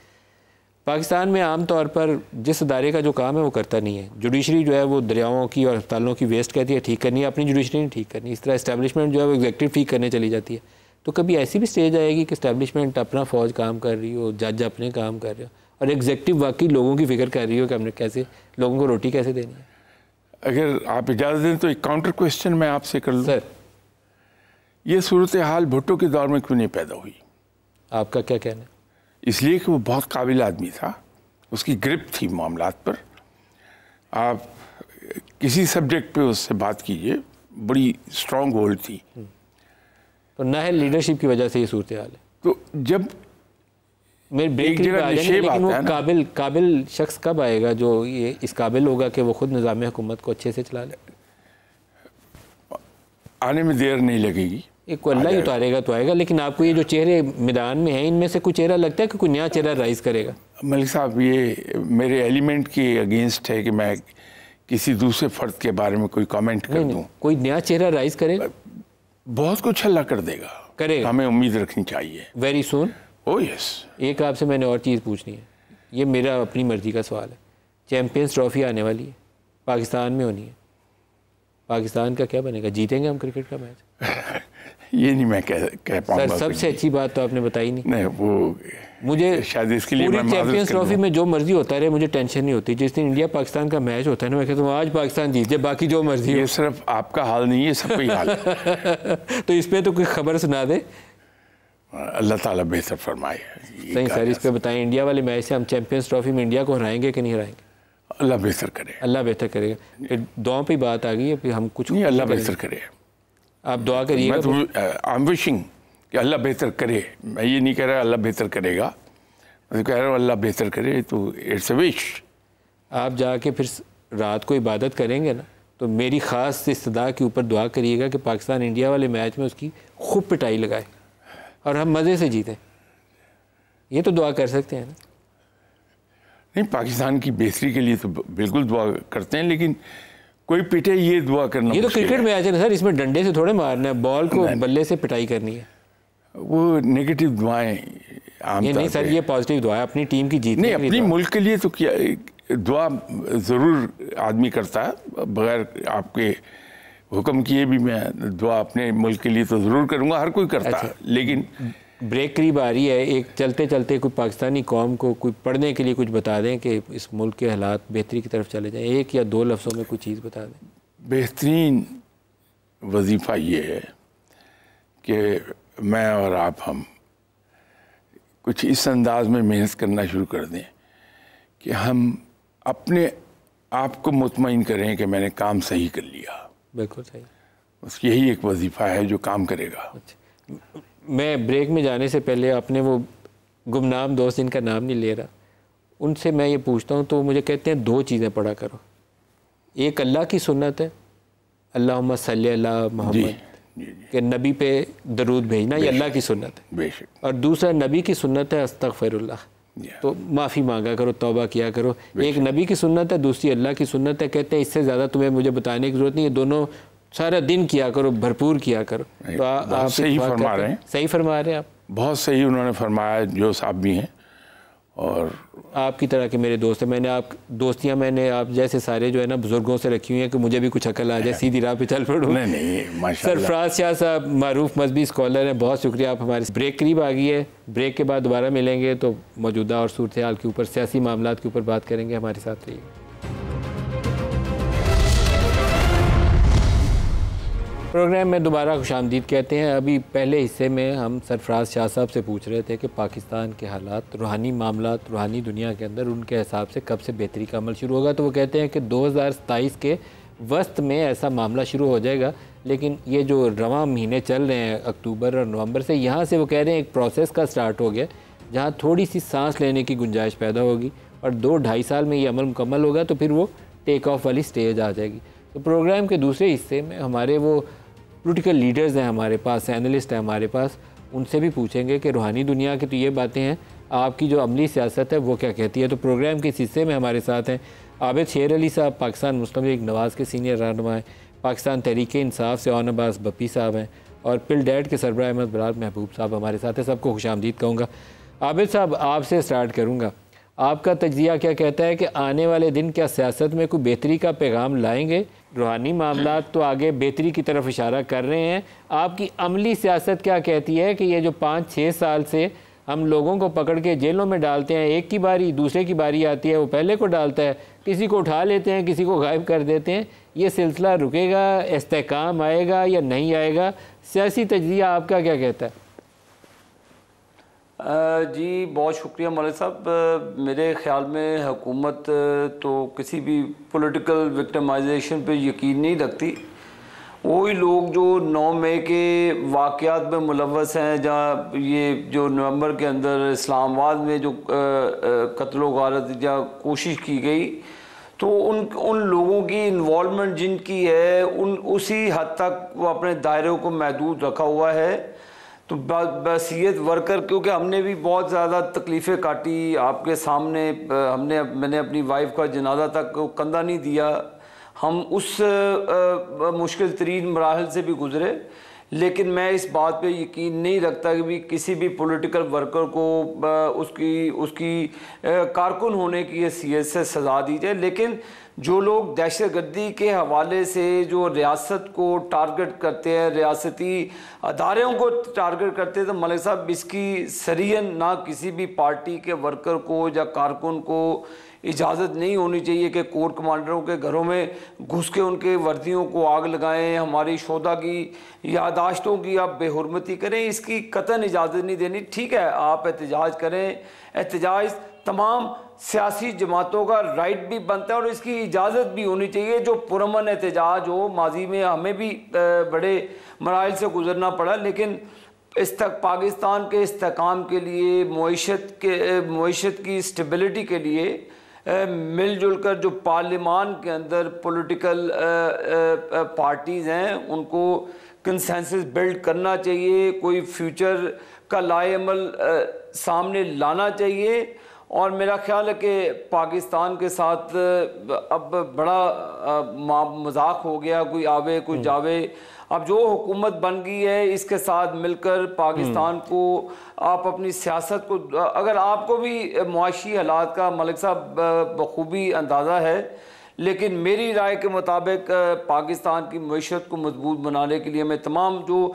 पाकिस्तान में आम तौर पर जिस अदारे का जो काम है वो करता नहीं है। जुडिशरी जो है वो दरियाओं की और अस्पतालों की वेस्ट कहती है ठीक करनी है, अपनी जुडिशरी नहीं ठीक करनी। इस तरह इस्टेब्लिशमेंट जो है वो एग्जेक्टिव ठीक करने चली जाती है। तो कभी ऐसी भी स्टेज आएगी कि इस्टेब्लिशमेंट अपना फ़ौज काम कर रही हो, जज अपने काम कर रहे हो और एग्जेक्टिव वाकई लोगों की फिक्र कर रही हो कि हमने कैसे लोगों को रोटी कैसे देनी है। अगर आप इजाज़त दें तो एक काउंटर क्वेश्चन मैं आपसे कर लूँ। सर, ये सूरत हाल भुट्टो के दौर में क्यों नहीं पैदा हुई? आपका क्या कहना है? इसलिए कि वो बहुत काबिल आदमी था, उसकी ग्रिप थी मामलात पर। आप किसी सब्जेक्ट पे उससे बात कीजिए, बड़ी स्ट्रॉन्ग होल्ड थी। तो ना है लीडरशिप की वजह से ये सूरत हाल है। तो जब मेरे ब्रेक लेकिन वो काबिल शख्स कब आएगा जो ये इस काबिल होगा कि वो खुद निज़ाम हुकूमत को अच्छे से चला ले? आने में देर नहीं लगेगी। एक को अल्लाह ही उतारेगा तो आएगा। लेकिन आपको ये जो चेहरे मैदान में हैं इनमें से कोई चेहरा लगता है कि कोई नया चेहरा राइज करेगा? मलिक साहब, ये मेरे एलिमेंट के अगेंस्ट है कि मैं किसी दूसरे फर्द के बारे में कोई कमेंट कर दूं। कोई नया चेहरा राइज करेगा, बहुत कुछ अल्लाह कर देगा, करेगा, हमें उम्मीद रखनी चाहिए। Very soon. Oh yes. एक आपसे मैंने और चीज़ पूछनी है, ये मेरा अपनी मर्जी का सवाल है। चैम्पियंस ट्रॉफी आने वाली है, पाकिस्तान में होनी है, पाकिस्तान का क्या बनेगा? जीतेंगे हम क्रिकेट का मैच? ये नहीं मैं कह पाऊंगा। सर, सबसे अच्छी बात तो आपने बताई नहीं। वो मुझे शायद इसके लिए पूरी चैंपियंस ट्रॉफी में जो मर्जी होता रहे मुझे टेंशन नहीं होती। जिस दिन इंडिया पाकिस्तान का मैच होता है ना, मैं कहता हूँ आज पाकिस्तान जीत जाए, बाकी जो मर्जी। ये सिर्फ आपका हाल नहीं है, सबका ही हाल है। तो इस पे तो कोई खबर सुना दे। अल्लाह ताला बेहतर फरमाए। सही सर, इस पे बताएं, इंडिया वाले मैच से हम चैंपियंस ट्रॉफी में इंडिया को हराएंगे कि नहीं हराएंगे? अल्लाह बेहतर करे। अल्लाह बेहतर करेगा। फिर दुआ पे बात आ गई है, फिर हम कुछ नहीं, अल्लाह बेहतर करे। आप दुआ करिएगा। मैं तो आई एम विशिंग कि अल्लाह बेहतर करे। मैं ये नहीं कह रहा अल्लाह बेहतर करेगा, मैं कह रहा हूँ अल्लाह बेहतर करे। तो इट्स अ विश। आप जाके फिर रात को इबादत करेंगे ना, तो मेरी ख़ास इस्तदा के ऊपर दुआ करिएगा कि पाकिस्तान इंडिया वाले मैच में उसकी खूब पिटाई लगाए और हम मज़े से जीतें। ये तो दुआ कर सकते हैं ना? नहीं, पाकिस्तान की बेहतरी के लिए तो बिल्कुल दुआ करते हैं, लेकिन कोई पिटे ये दुआ करना। ये तो क्रिकेट मैच है ना सर, इसमें डंडे से थोड़े मारना है, बॉल को बल्ले से पिटाई करनी है। वो नेगेटिव दुआएं ये नहीं सर, ये पॉजिटिव दुआ है अपनी टीम की जीत। नहीं, अपनी मुल्क के लिए तो क्या दुआ ज़रूर आदमी करता है, बगैर आपके हुक्म किए भी मैं दुआ अपने मुल्क के लिए तो ज़रूर करूँगा, हर कोई करता है। लेकिन ब्रेक करीब आ रही है, एक चलते चलते कोई पाकिस्तानी कौम को कोई पढ़ने के लिए कुछ बता दें कि इस मुल्क के हालात बेहतरी की तरफ चले जाएं, एक या दो लफ्ज़ों में कोई चीज़ बता दें। बेहतरीन वजीफ़ा ये है कि मैं और आप हम कुछ इस अंदाज में मेहनत करना शुरू कर दें कि हम अपने आप को मुतमईन करें कि मैंने काम सही कर लिया। बिल्कुल सही। बस यही एक वजीफ़ा है जो काम करेगा। अच्छा, मैं ब्रेक में जाने से पहले अपने वो गुमनाम दोस्त जिनका नाम नहीं ले रहा, उनसे मैं ये पूछता हूँ, तो मुझे कहते हैं दो चीज़ें पढ़ा करो। एक अल्लाह की सुन्नत है, अल्लाहुम्मा सल्ली अला मोहम्मद, कि नबी पे दरूद भेजना, ये अल्लाह की सुन्नत है। बेशक। और दूसरा नबी की सुन्नत है अस्तगफिरुल्लाह, तो माफ़ी मांगा करो, तौबा किया करो। एक नबी की सुन्नत है, दूसरी अल्लाह की सुन्नत है। कहते हैं इससे ज़्यादा तुम्हें मुझे बताने की ज़रूरत नहीं है, दोनों सारा दिन किया करो, भरपूर किया करो। तो आप सही फरमा रहे हैं। सही फरमा रहे हैं आप, बहुत सही उन्होंने फरमाया, जो साहब भी हैं और आपकी तरह के मेरे दोस्त हैं। मैंने आप जैसे सारे जो है ना बुजुर्गों से रखी हुई हैं कि मुझे भी कुछ अकल आ जाए, सीधी राह पे चल पड़ूं। नहीं, माशाल्लाह। सरफराज शाह साहब मारूफ मजहबी स्कॉलर हैं, बहुत शुक्रिया। आप हमारे ब्रेक करीब आ गई है, ब्रेक के बाद दोबारा मिलेंगे तो मौजूदा और सूरत हाल के ऊपर, सियासी मामलात के ऊपर बात करेंगे। हमारे साथ रहिए। प्रोग्राम में दोबारा खुशामदीद कहते हैं। अभी पहले हिस्से में हम सरफराज शाह साहब से पूछ रहे थे कि पाकिस्तान के हालात, रूहानी मामलात, रूहानी दुनिया के अंदर उनके हिसाब से कब से बेहतरी का अमल शुरू होगा। तो वो कहते हैं कि 2027 के वस्त में ऐसा मामला शुरू हो जाएगा। लेकिन ये जो रवां महीने चल रहे हैं अक्टूबर और नवंबर से, यहाँ से वो कह रहे हैं एक प्रोसेस का स्टार्ट हो गया जहाँ थोड़ी सी सांस लेने की गुंजाइश पैदा होगी और 2-2.5 साल में ये अमल मुकम्मल होगा तो फिर वो टेक ऑफ वाली स्टेज आ जाएगी। तो प्रोग्राम के दूसरे हिस्से में हमारे वो पॉलिटिकल लीडर्स हैं हमारे पास, एनालिस्ट हैं हमारे पास, उनसे भी पूछेंगे कि रूहानी दुनिया की तो ये बातें हैं, आपकी जो अमली सियासत है वो क्या कहती है। तो प्रोग्राम के इस हिस्से में हमारे साथ हैं आबिद शेर अली साहब, पाकिस्तान मुस्लिम लीग नवाज़ के सीनियर रहनुमा हैं, पाकिस्तान तहरीक इंसाफ से ओन अब्बास बप्पी साहब हैं और पिल डैड के सरबराह अहमद बलाल महबूब साहब हमारे साथ हैं। सबको खुशामदीद कहूँगा। आबिद साहब, आपसे स्टार्ट करूँगा। आपका तज्जिया क्या कहता है कि आने वाले दिन क्या सियासत में कोई बेहतरी का पैगाम लाएंगे? रूहानी मामलात तो आगे बेहतरी की तरफ इशारा कर रहे हैं, आपकी अमली सियासत क्या कहती है कि ये जो 5-6 साल से हम लोगों को पकड़ के जेलों में डालते हैं, एक की बारी दूसरे की बारी आती है, वो पहले को डालता है, किसी को उठा लेते हैं, किसी को गायब कर देते हैं, ये सिलसिला रुकेगा, इस्तेकाम आएगा या नहीं आएगा? सियासी तज्जिया आपका क्या कहता है? जी बहुत शुक्रिया मौलवी साहब। मेरे ख़्याल में हुकूमत तो किसी भी पॉलिटिकल विक्टिमाइजेशन पे यकीन नहीं रखती। वही लोग जो 9 मई के वाक़यात में मुलव्वस हैं, जहाँ ये जो नवंबर के अंदर इस्लामाबाद में जो कत्ल व गारत या कोशिश की गई, तो उन लोगों की इन्वॉल्वमेंट जिनकी है उसी हद तक वो अपने दायरे को महदूद रखा हुआ है। तो बसीयत वर्कर, क्योंकि हमने भी बहुत ज़्यादा तकलीफ़ें काटी आपके सामने, मैंने अपनी वाइफ का जनाजा तक कंधा नहीं दिया, हम उस मुश्किल तरीन मराहल से भी गुज़रे। लेकिन मैं इस बात पे यकीन नहीं रखता कि भी किसी भी पॉलिटिकल वर्कर को उसकी कारकुन होने की हैसियत से सज़ा दी जाए। लेकिन जो लोग दहशतगर्दी के हवाले से जो रियासत को टारगेट करते हैं, रियासती अदारों को टारगेट करते हैं, तो मलिक साहब इसकी सरीहन ना किसी भी पार्टी के वर्कर को या कारकुन को इजाज़त नहीं होनी चाहिए कि कोर कमांडरों के घरों में घुस के उनके वर्दियों को आग लगाएं, हमारी शोधा की यादाश्तों की आप बेहुरमती करें, इसकी कतई इजाज़त नहीं देनी। ठीक है, आप एहतजाज करें, एहतजाज तमाम सियासी जमातों का राइट भी बनता है और इसकी इजाज़त भी होनी चाहिए। जो पुरअमन एहतजाज हो, माजी में हमें भी बड़े मराइल से गुजरना पड़ा, लेकिन इस तक पाकिस्तान के इस्तेकाम के लिए, मईशत की स्टेबिलिटी के लिए मिलजुल कर जो पार्लिमान के अंदर पॉलिटिकल पार्टीज़ हैं उनको कंसेंसस बिल्ड करना चाहिए, कोई फ्यूचर का लाएअमल सामने लाना चाहिए। और मेरा ख्याल है कि पाकिस्तान के साथ अब बड़ा मजाक हो गया, कोई आवे कोई जावे। अब जो हुकूमत बन गई है इसके साथ मिलकर पाकिस्तान को आप अपनी सियासत को, अगर आपको भी मुआशी हालात का मलिक साहब बखूबी अंदाज़ा है, लेकिन मेरी राय के मुताबिक पाकिस्तान की मईशत को मजबूत बनाने के लिए मैं तमाम जो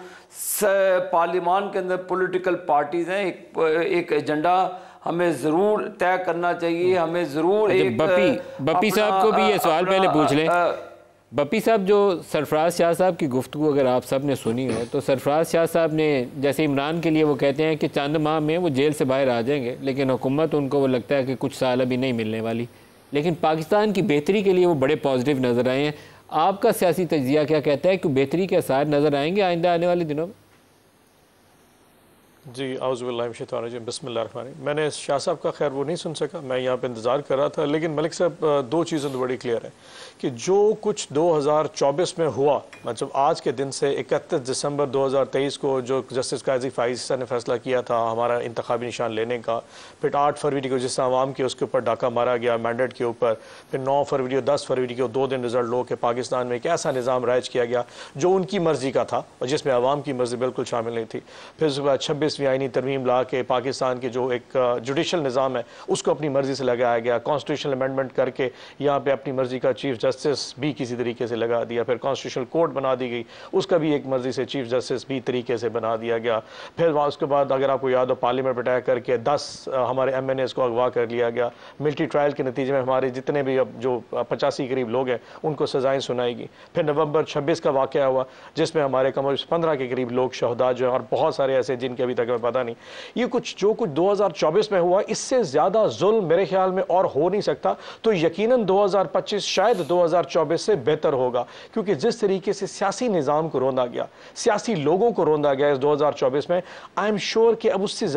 पार्लियामान के अंदर पॉलिटिकल पार्टीज़ हैं, एक एजेंडा हमें ज़रूर तय करना चाहिए। हमें ज़रूर एक बप्पी साहब को भी ये सवाल पहले पूछ लें। बप्पी साहब, जो सरफराज शाह साहब की गुफ्तगू अगर आप सब ने सुनी है, तो सरफराज शाह साहब ने जैसे इमरान के लिए वो कहते हैं कि चंद माह में वो जेल से बाहर आ जाएंगे, लेकिन हुकूमत उनको वो लगता है कि कुछ साल अभी नहीं मिलने वाली, लेकिन पाकिस्तान की बेहतरी के लिए वो बड़े पॉजिटिव नज़र आए हैं। आपका सियासी तज्जिया क्या कहता है कि बेहतरी के आसार नज़र आएंगे आइंदा आने वाले दिनों में? जी आउज़ुबिल्लाहि बिस्मिल्लाहिर्रहमानिर्रहीम। मैंने शाह साहब का खैर वो नहीं सुन सका, मैं यहाँ पे इंतज़ार कर रहा था। लेकिन मलिक साहब, दो चीज़ें तो बड़ी क्लियर है कि जो कुछ 2024 में हुआ, मतलब आज के दिन से 31 दिसंबर 2023 को जो जस्टिस काजी फाइज़ ने फैसला किया था हमारा इंतखाबी निशान लेने का, फिर 8 फरवरी को जिस आवाम के उसके ऊपर डाका मारा गया मैंडेट के ऊपर, फिर 9 फरवरी और 10 फरवरी को 2 दिन रिजल्ट लो के पाकिस्तान में एक ऐसा निज़ाम राइज किया गया जो उनकी मर्ज़ी का था और जिसमें आवाम की मर्ज़ी बिल्कुल शामिल नहीं थी। फिर उसके बाद 26वीं आईनी तरमीम ला के पाकिस्तान के जो एक जुडिशल निज़ाम है उसको अपनी मर्ज़ी से लगाया गया, कॉन्स्टिट्यूशनल अमेंडमेंट करके यहाँ पे अपनी मर्ज़ी का चीफ जस्टिस भी किसी तरीके से लगा दिया, फिर कॉन्स्टिट्यूशनल कोर्ट बना दी गई, उसका भी एक मर्ज़ी से चीफ जस्टिस भी तरीके से बना दिया गया। फिर उसके बाद अगर आपको याद हो पार्लियामेंट अटैक करके 10 हमारे MNAs को अगवा कर लिया गया, मिलिट्री ट्रायल के नतीजे में हमारे जितने भी अब जो 85 करीब लोग हैं उनको सज़ाएँ सुनाएगी। फिर नवंबर 26 का वाक़या हुआ जिसमें हमारे कम 15 के करीब लोग शहदा जो हैं और बहुत सारे ऐसे जिनके अभी तक हमें पता नहीं। ये जो कुछ 2024 में हुआ इससे ज़्यादा जुल्म मेरे ख्याल में और हो नहीं सकता। तो यकीनन 2025 शायद 2024 से बेहतर होगा, क्योंकि जिस तरीके से सियासी निज़ाम को रोंदा गया, सियासी लोगों को रोंदा गया इस 2024 में, आई एम श्योर कि अब उससे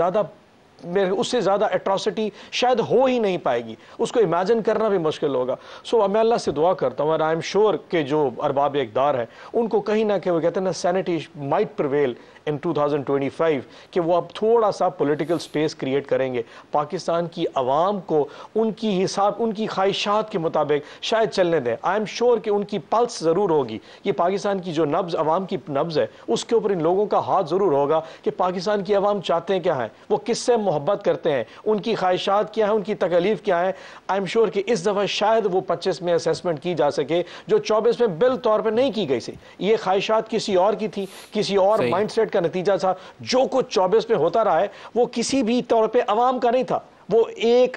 ज़्यादा एट्रॉसिटी शायद हो ही नहीं पाएगी, उसको इमेजिन करना भी मुश्किल होगा। सो मैं अल्लाह से दुआ करता हूँ और आई एम श्योर कि जो अरबाब इक़्तिदार हैं उनको कहीं ना कहीं वो कहते हैं ना सैनिटी माइट प्रिवेल इन 2025 कि वो अब थोड़ा सा पॉलिटिकल स्पेस क्रिएट करेंगे, पाकिस्तान की आवाम को उनकी ख्वाहिशात के मुताबिक शायद चलने दें। आई एम श्योर कि उनकी पल्स ज़रूर होगी, ये पाकिस्तान की जो नब्ज़ आवाम की नब्ज़ है उसके ऊपर इन लोगों का हाथ ज़रूर होगा कि पाकिस्तान की आवाम चाहते हैं क्या है, वो किससे मोहब्बत करते हैं, उनकी ख्वाहिशात क्या है, उनकी तकलीफ क्या है। आई एम श्योर कि इस दफ़ा शायद वो 25 में असेसमेंट की जा सके जो 24 में बिल तौर पर नहीं की गई थी। ये ख्वाहिशात किसी और की थी, किसी और माइंडसेट का नतीजा था। जो कुछ 24 में होता रहा है वो किसी भी तौर पर अवाम का नहीं था, वो एक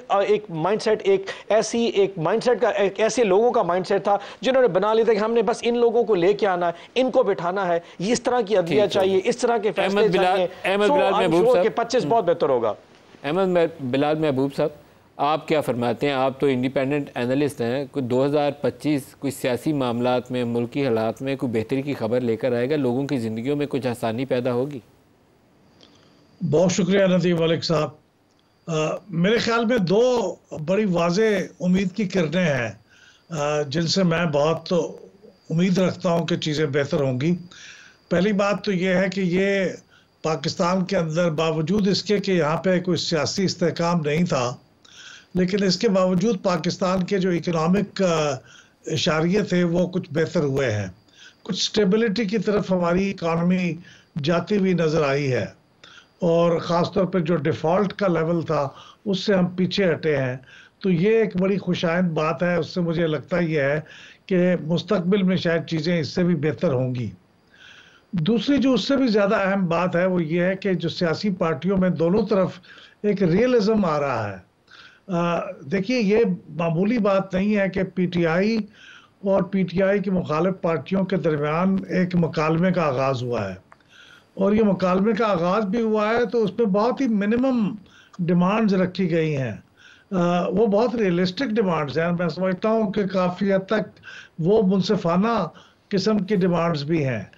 माइंडसेट, एक माइंडसेट का, एक ऐसे लोगों का माइंडसेट था जिन्होंने बना लिया था कि हमने बस इन लोगों को लेके आना है, इनको बिठाना है, इस तरह की अदलिया चाहिए, इस तरह के फैसले चाहिए। 25 बहुत बेहतर होगा। अहमद बिलाल महबूब साहब, आप क्या फरमाते हैं? आप तो इंडिपेंडेंट एनालिस्ट हैं। कोई 2025 कोई सियासी मामलात में, मुल्की हालात में कोई बेहतरी की खबर लेकर आएगा? लोगों की ज़िंदगियों में कुछ आसानी पैदा होगी? बहुत शुक्रिया नदीम मलिक साहब। मेरे ख्याल में दो बड़ी वाज़े उम्मीद की किरणें हैं जिनसे मैं बहुत उम्मीद रखता हूं कि चीज़ें बेहतर होंगी। पहली बात तो ये है कि ये पाकिस्तान के अंदर बावजूद इसके कि यहाँ पे कोई सियासी इस्तेहकाम नहीं था, लेकिन इसके बावजूद पाकिस्तान के जो इकनॉमिक इशारे थे वो कुछ बेहतर हुए हैं। कुछ स्टेबिलिटी की तरफ हमारी इकानमी जाती हुई नज़र आई है और ख़ास तौर पर जो डिफ़ॉल्ट का लेवल था उससे हम पीछे हटे हैं। तो ये एक बड़ी खुशाइंद बात है। उससे मुझे लगता ये है कि मुस्तकबिल में शायद चीज़ें इससे भी बेहतर होंगी। दूसरी जो उससे भी ज़्यादा अहम बात है वो ये है कि जो सियासी पार्टियों में दोनों तरफ एक रियलिज़म आ रहा है। देखिए, ये मामूली बात नहीं है कि पीटीआई और पीटीआई की मुखालिफ पार्टियों के दरमियान एक मुकालमे का आगाज़ हुआ है, और ये मुकालमे का आगाज़ भी हुआ है तो उसमें बहुत ही मिनिमम डिमांड्स रखी गई हैं। वो बहुत रियलिस्टिक डिमांड्स हैं। मैं समझता हूँ कि काफ़ी हद तक वो मुनसिफाना किस्म की डिमांड्स भी हैं।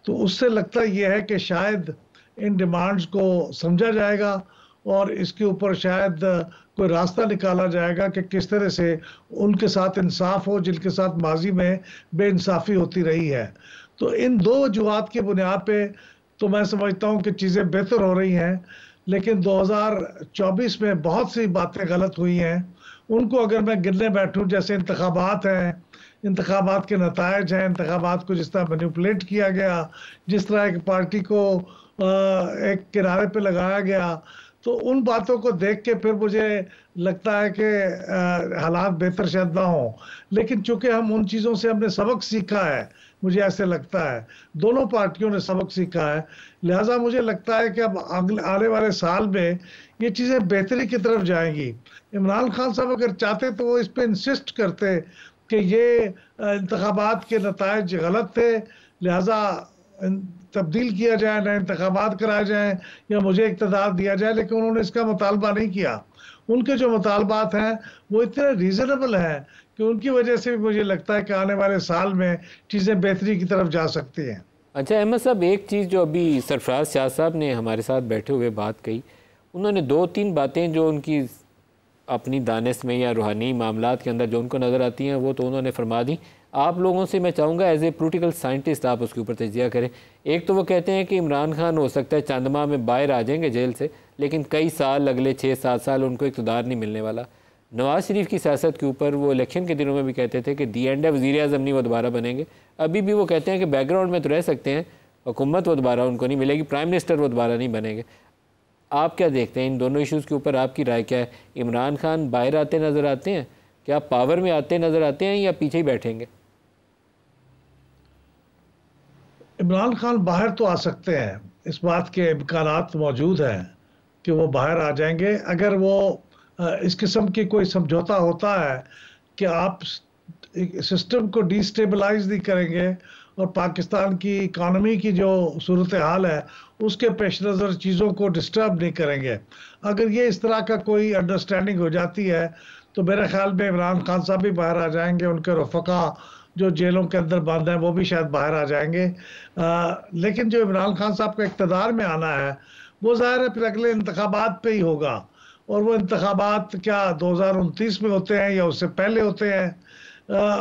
तो उससे लगता ये है कि शायद इन डिमांड्स को समझा जाएगा और इसके ऊपर शायद कोई रास्ता निकाला जाएगा कि किस तरह से उनके साथ इंसाफ हो जिनके साथ माजी में बेइंसाफ़ी होती रही है। तो इन दो वजूहात की बुनियाद पे तो मैं समझता हूँ कि चीज़ें बेहतर हो रही हैं। लेकिन 2024 में बहुत सी बातें गलत हुई हैं। उनको अगर मैं गिनने बैठूं, जैसे इंतखाबात हैं, इंतखाबात के नतायज हैं, इंतखाबात को जिस तरह मैनिपुलेट किया गया, जिस तरह एक पार्टी को एक किनारे पे लगाया गया, तो उन बातों को देख के फिर मुझे लगता है कि हालात बेहतर शायद ना हो। लेकिन चूंकि हम उन चीज़ों से हमने सबक सीखा है, मुझे ऐसे लगता है दोनों पार्टियों ने सबक सीखा है, लिहाजा मुझे लगता है कि अब आने वाले साल में ये चीज़ें बेहतरी की तरफ जाएंगी। इमरान खान साहब अगर चाहते तो वो इस पर इंसिस्ट करते कि ये इंतखाबात के नतायज गलत थे, लिहाजा तब्दील किया जाए, नए इंतखाबात कराए जाएँ या मुझे इक़्तिदार दिया जाए, लेकिन उन्होंने इसका मुतालबा नहीं किया। उनके जो मुतालबात हैं वो इतने रीज़नेबल हैं कि उनकी वजह से भी मुझे लगता है कि आने वाले साल में चीज़ें बेहतरी की तरफ जा सकती हैं। अच्छा अहमद साहब, एक चीज़ जो अभी सरफराज शाह साहब ने हमारे साथ बैठे हुए बात कही, उन्होंने 2-3 बातें जो उनकी अपनी दानिश में या रूहानी मामलात के अंदर जो उनको नज़र आती हैं वो तो उन्होंने फरमा दी। आप लोगों से मैं चाहूँगा एज ए पोलिटिकल साइंटिस्ट आप उसके ऊपर तजिया करें। एक तो वो कहते हैं कि इमरान खान हो सकता है चंद माह में बाहर आ जाएंगे जेल से, लेकिन कई साल, अगले 6-7 साल उनको इक़्तिदार नहीं मिलने वाला। नवाज़ शरीफ की सियासत के ऊपर वो इलेक्शन के दिनों में भी कहते थे कि दी एंड है वज़ीर आज़म नहीं वो दोबारा बनेंगे। अभी भी वो कहते हैं कि बैकग्राउंड में तो रह सकते हैं, हुकूमत वो दोबारा उनको नहीं मिलेगी, प्राइम मिनिस्टर वो दोबारा नहीं बनेंगे। आप क्या देखते हैं इन दोनों इश्यूज़ के ऊपर? आपकी राय क्या है? इमरान खान बाहर आते नज़र आते हैं, क्या पावर में आते नज़र आते हैं या पीछे ही बैठेंगे? इमरान खान बाहर तो आ सकते हैं, इस बात के इम्कानात मौजूद हैं कि वो बाहर आ जाएंगे अगर वो इस किस्म की कोई समझौता होता है कि आप सिस्टम को डिस्टेबलाइज नहीं करेंगे और पाकिस्तान की इकानमी की जो सूरत हाल है उसके पेश नज़र चीज़ों को डिस्टर्ब नहीं करेंगे। अगर ये इस तरह का कोई अंडरस्टैंडिंग हो जाती है तो मेरे ख्याल में इमरान खान साहब भी बाहर आ जाएंगे, उनके रफ़का जो जेलों के अंदर बंद हैं वो भी शायद बाहर आ जाएंगे। लेकिन जो इमरान खान साहब का इक़्तिदार में आना है वो ज़ाहिर है फिर अगले इंतखाबात पे ही होगा, और वो इंतखाबात क्या 2029 में होते हैं या उससे पहले होते हैं,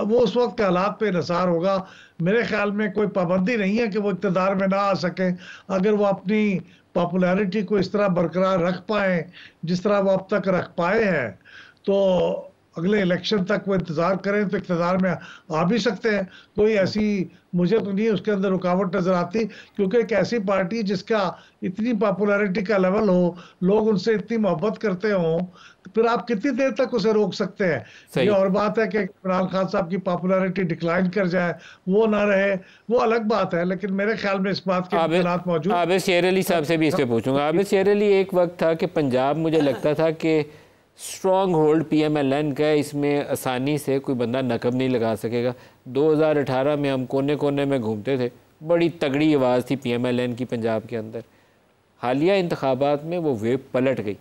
वो उस वक्त के हालात पे इंहसार होगा। मेरे ख्याल में कोई पाबंदी नहीं है कि वो इक़्तिदार में ना आ सके, अगर वो अपनी पॉपुलैरिटी को इस तरह बरकरार रख पाएँ जिस तरह वो अब तक रख पाए हैं तो अगले इलेक्शन तक वो इंतजार करें तो इक़्तिदार में आ भी सकते हैं। कोई ऐसी मुझे तो नहीं उसके अंदर रुकावट नजर आती, क्योंकि एक ऐसी पार्टी जिसका इतनी पॉपुलैरिटी का लेवल हो, लोग उनसे इतनी मोहब्बत करते हों, तो फिर आप कितनी देर तक उसे रोक सकते हैं? ये और बात है कि इमरान खान साहब की पॉपुलैरिटी डिक्लाइन कर जाए, वो ना रहे, वो अलग बात है, लेकिन मेरे ख्याल में इस बात के इम्कानात मौजूद। आबिद शेर अली साहब से भी इस पे पूछूंगा। आबिद शेर अली, एक वक्त था कि पंजाब मुझे लगता था कि स्ट्रॉन्ग होल्ड PMLN का है, इसमें आसानी से कोई बंदा नकब नहीं लगा सकेगा। 2018 में हम कोने कोने में घूमते थे, बड़ी तगड़ी आवाज़ थी PMLN की पंजाब के अंदर। हालिया इंतखाबात में वो वेव पलट गई,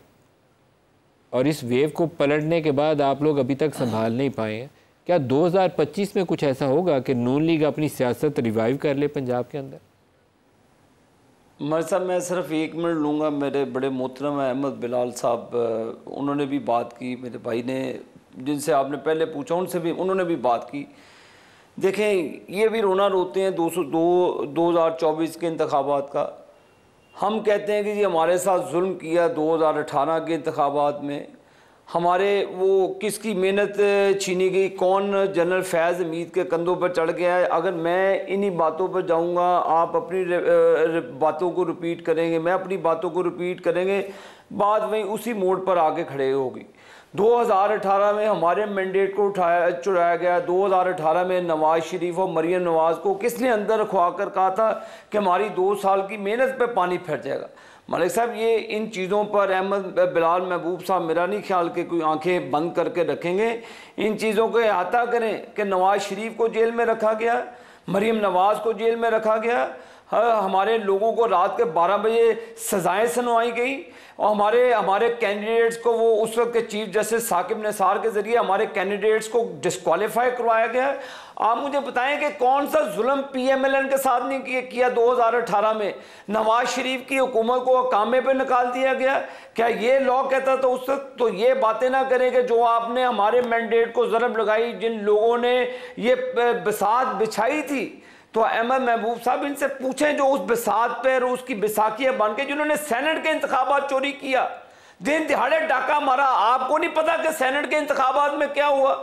और इस वेव को पलटने के बाद आप लोग अभी तक संभाल नहीं पाए हैं। क्या 2025 में कुछ ऐसा होगा कि नून लीग अपनी सियासत रिवाइव कर ले पंजाब के अंदर? मर साहब, मैं सिर्फ 1 मिनट लूँगा। मेरे बड़े मोहतरम अहमद बिलाल साहब, उन्होंने भी बात की, मेरे भाई ने जिनसे आपने पहले पूछा उनसे भी उन्होंने भी बात की। देखें, ये भी रोना रोते हैं 2024 के इंतखाबात का। हम कहते हैं कि जी हमारे साथ जुल्म किया 2018 के इंतखाबात में, हमारे वो किसकी मेहनत छीनी गई, कौन जनरल फैज़ हमीद के कंधों पर चढ़ गया है। अगर मैं इन्हीं बातों पर जाऊंगा, आप अपनी बातों को रिपीट करेंगे, मैं अपनी बातों को रिपीट करेंगे, बात वहीं उसी मोड़ पर आके खड़े होगी। 2018 में हमारे मैंडेट को चुराया गया। 2018 में नवाज शरीफ और मरीम नवाज को किसने अंदर रखवा कर कहा था कि हमारी 2 साल की मेहनत पे पानी फिर जाएगा। मलिक साहब, ये इन चीज़ों पर अहमद बिलाल महबूब साहब मेरा नहीं ख्याल कि कोई आंखें बंद करके रखेंगे। इन चीज़ों को अहाता करें कि नवाज शरीफ को जेल में रखा गया, मरीम नवाज को जेल में रखा गया, हमारे लोगों को रात के 12 बजे सजाएं सुनवाई गई, और हमारे कैंडिडेट्स को वो उस वक्त के चीफ जस्टिस साकिब निसार के ज़रिए हमारे कैंडिडेट्स को डिस्क्वालीफाई करवाया गया। आप मुझे बताएं कि कौन सा जुल्म PMLN के साथ नहीं किया 2018 में? नवाज शरीफ की हुकूमत को अकामे पे निकाल दिया गया। क्या ये लॉ कहता था उस वक्त? तो ये बातें ना करें कि जो आपने हमारे मैंडेट को ज़रब लगाई, जिन लोगों ने ये बिसात बिछाई थी, तो अहमद महबूब साहब इनसे पूछें जो उस बिसात पर उसकी बिसाखियां बन के जिन्होंने सेनेट के इंतखाबात चोरी किया, दिन दिहाड़े डाका मारा। आपको नहीं पता कि सेनेट के इंतखाबात में क्या हुआ?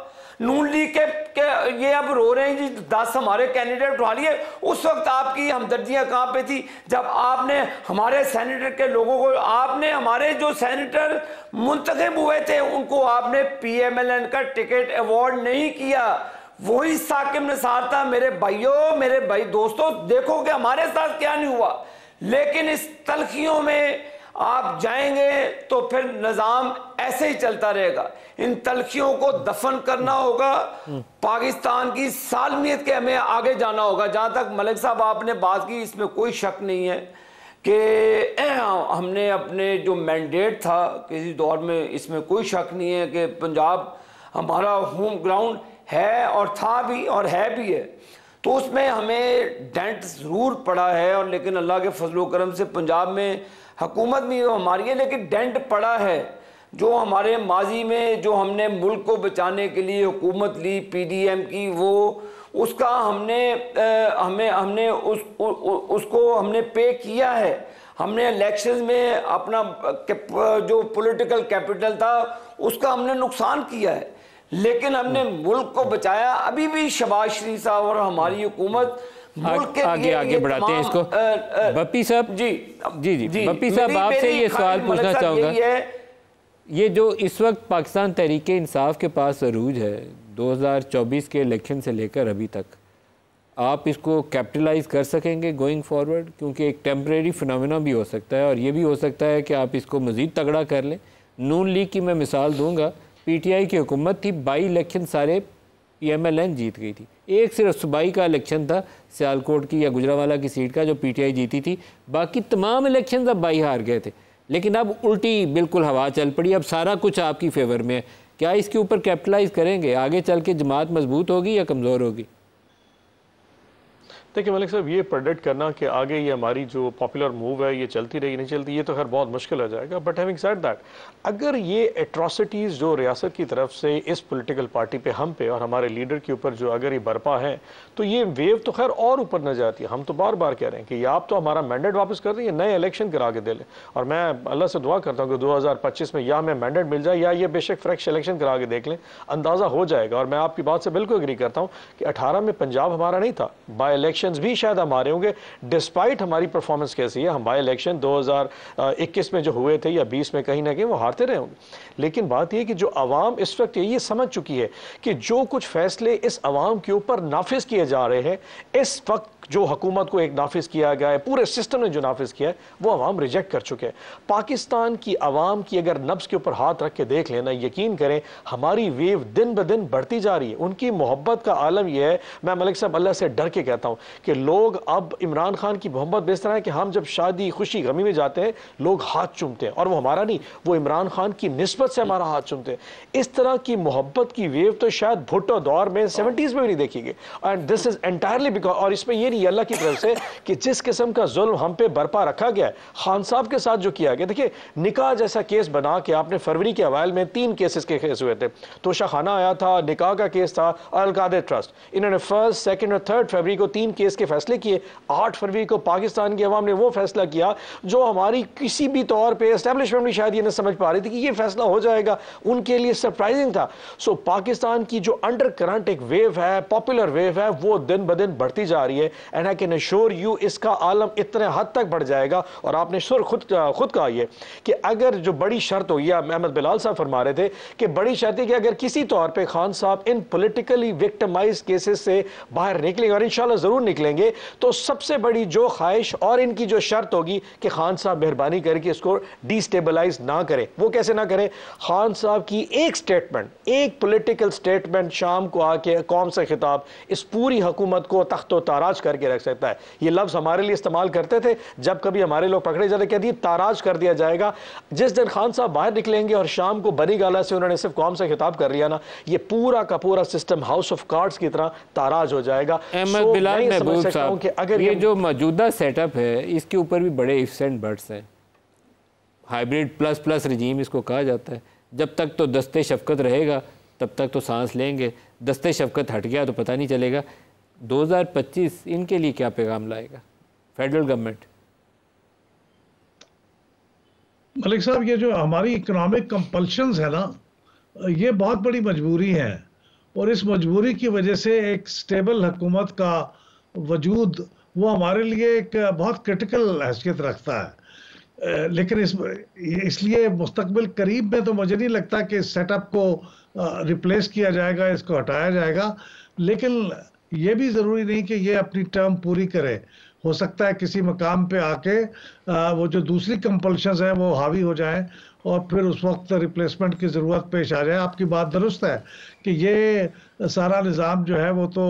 नून लीग के ये अब रो रहे हैं जी 10 हमारे कैंडिडेट उठा लिए। उस वक्त आपकी हमदर्दियां कहाँ पे थी जब आपने हमारे सेनेटर के लोगों को, आपने हमारे जो सेनेटर मुंतखब हुए थे उनको आपने PMLN का टिकट अवार्ड नहीं किया। वही साकिब निसार था। मेरे भाइयों, मेरे भाई दोस्तों, देखो कि हमारे साथ क्या नहीं हुआ। लेकिन इस तलखियों में आप जाएंगे तो फिर निज़ाम ऐसे ही चलता रहेगा। इन तलखियों को दफन करना होगा। पाकिस्तान की सालमियत के हमें आगे जाना होगा। जहां तक मलिक साहब आपने बात की, इसमें कोई शक नहीं है कि हमने अपने जो मैंडेट था किसी दौर में, इसमें कोई शक नहीं है कि पंजाब हमारा होम ग्राउंड है और था भी और है भी है। तो उसमें हमें डेंट ज़रूर पड़ा है, और लेकिन अल्लाह के फजलो करम से पंजाब में हुकूमत भी हमारी है, लेकिन डेंट पड़ा है। जो हमारे माजी में जो हमने मुल्क को बचाने के लिए हुकूमत ली PDM की, वो उसका हमने उसको हमने पे किया है। हमने इलेक्शन में अपना जो पॉलिटिकल कैपिटल था उसका हमने नुकसान किया है, लेकिन हमने मुल्क को बचाया। अभी भी शहबाज शरीफ साहब और हमारी हुकूमत मुल्क के आगे बढ़ाते हैं इसको। बप्पी साहब जी बप्पी साहब, आपसे ये सवाल पूछना चाहूँगा, ये जो इस वक्त पाकिस्तान तहरीक इंसाफ के पास अरूज है 2024 के इलेक्शन से लेकर अभी तक, आप इसको कैपिटलाइज कर सकेंगे गोइंग फॉरवर्ड? क्योंकि एक टेम्परेरी फिनोमेना भी हो सकता है, और ये भी हो सकता है कि आप इसको मज़ीद तगड़ा कर लें। नून लीग की मैं मिसाल दूंगा, PTI की हुकूमत थी, 22 इलेक्शन सारे PMLN जीत गई थी। एक सिर्फ सूबाई का इलेक्शन था सियालकोट की या गुजरावाला की सीट का जो PTI जीती थी, बाकी तमाम इलेक्शन अब 22 हार गए थे। लेकिन अब उल्टी बिल्कुल हवा चल पड़ी, अब सारा कुछ आपकी फेवर में है। क्या इसके ऊपर कैपिटलाइज करेंगे? आगे चल के जमात मजबूत होगी या कमज़ोर होगी? देखिए मलिक साहब, ये प्रेडिक्ट करना कि आगे ये हमारी जो पॉपुलर मूव है ये चलती रहेगी नहीं चलती, ये तो खैर बहुत मुश्किल हो जाएगा। बट हैविंग सेड दैट, अगर ये एट्रॉसिटीज़ जो रियासत की तरफ से इस पॉलिटिकल पार्टी पे, हम पे और हमारे लीडर के ऊपर जो अगर ये बरपा है, तो ये वेव तो खैर और ऊपर न जाती है। हम तो बार बार कह रहे हैं कि आप तो हमारा मैंडेट वापस कर दें, नए इलेक्शन करा के दे लें। और मैं अल्लाह से दुआ करता हूँ कि 2025 में या हमें मैंडेट मिल जाए या ये बेशक फ्रेश इलेक्शन करा के देख लें, अंदाज़ा हो जाएगा। और मैं आपकी बात से बिल्कुल एग्री करता हूँ कि 18 में पंजाब हमारा नहीं था, बाई इलेक्शंस भी शायद हमारे होंगे, डिस्पाइट हमारी परफॉर्मेंस कैसी है। हम बाई इलेक्शन 2021 में जो हुए थे या 20 में कहीं ना कहीं वो हारते रहे होंगे। लेकिन बात यह कि जो आवाम इस वक्त ये समझ चुकी है कि जो कुछ फैसले इस आवाम के ऊपर नाफिज किए जा रहे हैं, इस वक्त जो हुकूमत को एक नाफिज किया गया है, पूरे सिस्टम ने जो नाफिज किया है, वो अवाम रिजेक्ट कर चुके हैं। पाकिस्तान की आवाम की अगर नब्ज के ऊपर हाथ रख के देख लेना, यकीन करें हमारी वेव दिन ब दिन बढ़ती जा रही है। उनकी मोहब्बत का आलम यह है, मैं मलिक साहब अल्लाह से डर के कहता हूं कि लोग अब इमरान खान की मोहब्बत बेच रहे हैं कि हम जब शादी खुशी गमी में जाते हैं लोग हाथ चूमते हैं, और वो हमारा नहीं, वो इमरान खान की निस्बत से हमारा हाथ चूमते हैं। इस तरह की मोहब्बत की वेव तो शायद भुट्टो दौर में 70s में भी नहीं देखी गई। And this is entirely because, और इसमें यह नहीं अल्लाह की तरफ से कि जिस किस्म का जुल्म हम पे बरपा रखा गया है, खान साहब के साथ जो किया गया, देखिए निकाह जैसा केस बना के आपने फरवरी के अवाइल में 3 केसेस के केस हुए थे, तोशा खाना आया था, निकाह का केस था, अल-कादर ट्रस्ट, इन्होंने 1, 2 और 3 फरवरी को 3 केस के फैसले किए। 8 फरवरी को पाकिस्तान की अवाम ने वो फैसला किया जो हमारी किसी भी तौर पे एस्टेब्लिशमेंट भी शायद ये नहीं समझ पा रही थी कि ये फैसला हो जाएगा, उनके लिए सरप्राइजिंग था। सो पाकिस्तान की जो अंडर करंट एक वेव है, पॉपुलर वेव है, वो दिन ब दिन बढ़ती जा रही है। And I can assure you इसका आलम इतने हद तक बढ़ जाएगा। और आपने खुद कहा ये कि अगर जो बड़ी शर्त होगी, अहमद बिलाल साहब फरमा रहे थे कि बड़ी शर्त है कि अगर किसी तौर पे खान साहब इन पॉलिटिकली विक्टिमाइज्ड केसेस से बाहर निकलेंगे, और इंशाल्लाह जरूर निकलेंगे, तो सबसे बड़ी जो ख्वाहिश और इनकी जो शर्त होगी कि खान साहब मेहरबानी करके इसको डिस्टेबलाइज ना करें। वो कैसे ना करें? खान साहब की एक स्टेटमेंट, एक पॉलिटिकल स्टेटमेंट शाम को आके कौम से खिताब इस पूरी हुकूमत को तख्तो ताराज करके रख सकता है। ये लफ्ज हमारे लिए इस्तेमाल करते थे जब कभी हमारे लोग पकड़े जाते, कहती ताराज कर दिया जाएगा। जिस दिन खान साहब बाहर निकलेंगे और शाम को बनी गाला से उन्होंने सिर्फ कौम से खिताब कर लिया ना, ये पूरा का पूरा सिस्टम हाउस ऑफ कार्ड्स की तरह ताराज हो जाएगा। अहमद बिलाल महबूब साहब, अगर ये जो मौजूदा सेटअप है इसके ऊपर भी बड़े इफ्स एंड बट्स हैं। हाइब्रिड प्लस प्लस रजीम इसको कहा जाता है। जब तक तो दस्ते शफकत रहेगा तब तक तो सांस लेंगे, दस्ते शफकत हट गया तो पता नहीं चलेगा। 2025 इनके लिए क्या पैगाम लाएगा फेडरल गवर्नमेंट? मलिक साहब, ये जो हमारी इकोनॉमिक कंपल्शंस है ना, ये बहुत बड़ी मजबूरी है, और इस मजबूरी की वजह से एक स्टेबल हुकूमत का वजूद वो हमारे लिए एक बहुत क्रिटिकल हैसियत रखता है। लेकिन इसलिए मुस्तकबिल करीब में तो मुझे नहीं लगता कि इस सेटअप को रिप्लेस किया जाएगा, इसको हटाया जाएगा। लेकिन ये भी ज़रूरी नहीं कि ये अपनी टर्म पूरी करे। हो सकता है किसी मकाम पे आके वो जो दूसरी कंपल्शंस हैं वो हावी हो जाएं और फिर उस वक्त रिप्लेसमेंट की ज़रूरत पेश आ जाए। आपकी बात दुरुस्त है कि ये सारा निज़ाम जो है वो तो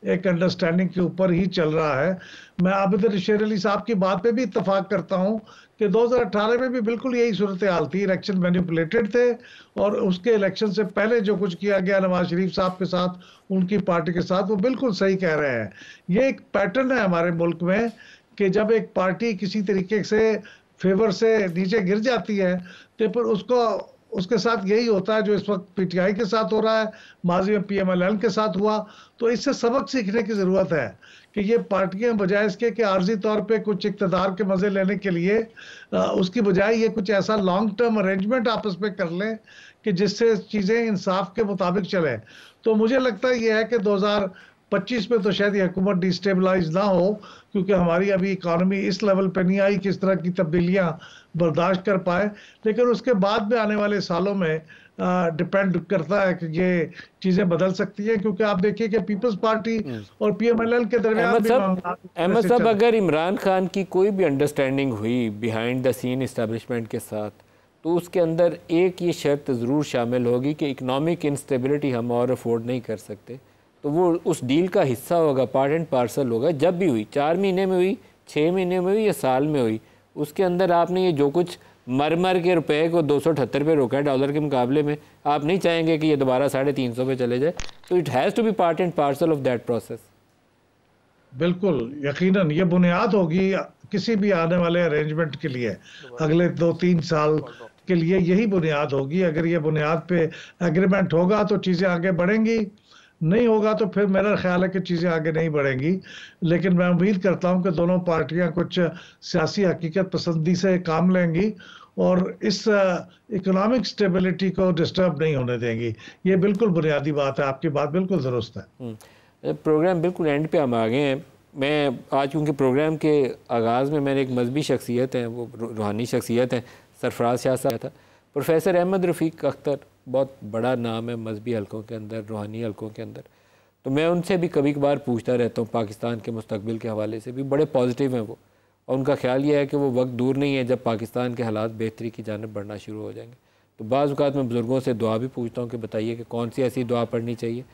एक अंडरस्टैंडिंग के ऊपर ही चल रहा है। मैं आबिद शेर अली साहब की बात पे भी इत्तफाक करता हूँ कि 2018 में भी बिल्कुल यही सूरत हाल थी, इलेक्शन मैनिपुलेटेड थे, और उसके इलेक्शन से पहले जो कुछ किया गया नवाज शरीफ साहब के साथ, उनकी पार्टी के साथ, वो बिल्कुल सही कह रहे हैं। ये एक पैटर्न है हमारे मुल्क में कि जब एक पार्टी किसी तरीके से फेवर से नीचे गिर जाती है तो फिर उसके साथ यही होता है जो इस वक्त पीटीआई के साथ हो रहा है, माजी में पीएमएलएन के साथ हुआ। तो इससे सबक सीखने की ज़रूरत है कि ये पार्टियां बजाय इसके कि आर्जी तौर पे कुछ इक़्तिदार के मज़े लेने के लिए उसकी बजाय ये कुछ ऐसा लॉन्ग टर्म अरेंजमेंट आपस में कर लें कि जिससे चीज़ें इंसाफ के मुताबिक चलें। तो मुझे लगता है ये है कि 2025 में तो शायद ये हुकूमत डिस्टेबलाइज ना हो, क्योंकि हमारी अभी इकानमी इस लेवल पे नहीं आई कि इस तरह की तब्दीलियां बर्दाश्त कर पाए। लेकिन उसके बाद में आने वाले सालों में डिपेंड करता है कि ये चीज़ें बदल सकती हैं, क्योंकि आप देखिए कि पीपल्स पार्टी और पीएमएलएन के दरमियान अहमद साहब, अगर इमरान खान की कोई भी अंडरस्टैंडिंग हुई बिहाइंड द सीन इस्टेब्लिशमेंट के साथ, तो उसके अंदर एक ये शर्त ज़रूर शामिल होगी कि इकनॉमिक इंस्टेबिलिटी हम और अफोर्ड नहीं कर सकते। तो वो उस डील का हिस्सा होगा, पार्ट एंड पार्सल होगा। जब भी हुई, 4 महीने में हुई, 6 महीने में हुई या साल में हुई, उसके अंदर आपने ये जो कुछ मर के रुपए को 278 पे रोका है डॉलर के मुकाबले में, आप नहीं चाहेंगे कि ये दोबारा 350 पे चले जाए। तो it has to be part and parcel of that process. बिल्कुल यकीनन ये बुनियाद होगी किसी भी आने वाले अरेंजमेंट के लिए, अगले 2-3 साल के लिए यही बुनियाद होगी। अगर ये बुनियाद पे एग्रीमेंट होगा तो चीज़ें आगे बढ़ेंगी, नहीं होगा तो फिर मेरा ख्याल है कि चीज़ें आगे नहीं बढ़ेंगी। लेकिन मैं उम्मीद करता हूं कि दोनों पार्टियां कुछ सियासी हकीकत पसंदी से काम लेंगी और इस इकोनॉमिक स्टेबिलिटी को डिस्टर्ब नहीं होने देंगी। ये बिल्कुल बुनियादी बात है, आपकी बात बिल्कुल दुरुस्त है। प्रोग्राम बिल्कुल एंड पे हम आ गए हैं। मैं आज क्योंकि प्रोग्राम के आगाज़ में मैंने एक मजहबी शख्सियत है, वो रूहानी शख्सियत है, सरफराज शाह साहब था। प्रोफेसर अहमद रफ़ीक अख्तर बहुत बड़ा नाम है मजहबी हलकों के अंदर, रूहानी हलकों के अंदर। तो मैं उनसे भी कभी कभार पूछता रहता हूँ पाकिस्तान के मुस्तकबिल के हवाले से भी। बड़े पॉजिटिव हैं वो, और उनका ख्याल ये है कि वो वक्त दूर नहीं है जब पाकिस्तान के हालात बेहतरी की जानिब बढ़ना शुरू हो जाएंगे। तो बाज़ औक़ात मैं बुज़ुर्गों से दुआ भी पूछता हूँ कि बताइए कि कौन सी ऐसी दुआ पढ़नी चाहिए।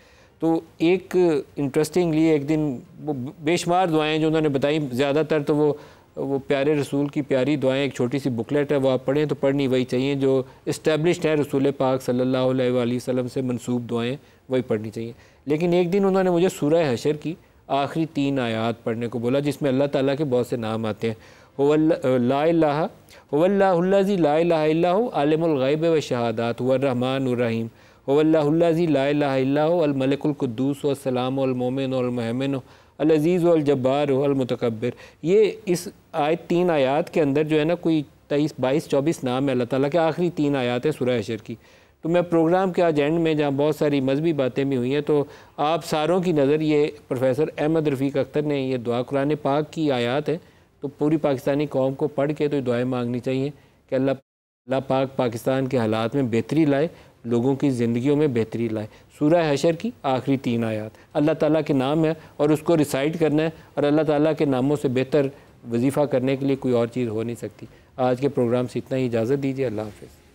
तो एक इंटरेस्टिंगली एक दिन वो बेशुमार दुआएं जो उन्होंने बताई, ज़्यादातर तो वो प्यारे रसूल की प्यारी दुआएं, एक छोटी सी बुकलेट है, वो आप पढ़ें तो पढ़नी वही चाहिए जो इस्टेब्लिश्ड है रसूल पाक सल्लल्लाहु अलैहि वसल्लम से मनसूब दुआएं, वही पढ़नी चाहिए। लेकिन एक दिन उन्होंने मुझे सूरह हशर की आखिरी 3 आयात पढ़ने को बोला जिसमें अल्लाह ताला के बहुत से नाम आते हैं। ला इलाहा हुवल्लाहुल्लज़ी ला इलाहा इल्ला हु आलिमुल गैब व शहादात हुवर रहमानुर रहीम हुवल्लाहुल्लज़ी ला इलाहा इल्ला हु अल मलिकुल कुद्दूस वस सलाम वल मोमिन वल मुहैमिन अल अज़ीज़ वल जब्बार वल मुतकब्बिर। ये इस 3 आयात के अंदर जो है ना कोई 23, 22, 24 नाम है अल्लाह ताला के। आखिरी 3 आयात है सूरह हशर की। तो मैं प्रोग्राम के आज एंड में जहाँ बहुत सारी मजहबी बातें भी हुई हैं, तो आप सारों की नज़र ये प्रोफेसर अहमद रफ़ीक अख्तर ने ये दुआ कुरान पाक की आयात है, तो पूरी पाकिस्तानी कौम को पढ़ के तो दुआएं मांगनी चाहिए कि अल्लाह पाक पाकिस्तान के हालात में बेहतरी लाए, लोगों की ज़िंदगियों में बेहतरी लाए। सूरह हशर की आखिरी 3 आयात अल्लाह ताला के नाम है और उसको रिसाइट करना है, और अल्लाह ताला के नामों से बेहतर वजीफ़ा करने के लिए कोई और चीज़ हो नहीं सकती। आज के प्रोग्राम से इतना ही, इजाज़त दीजिए। अल्लाह हाफ़िज़।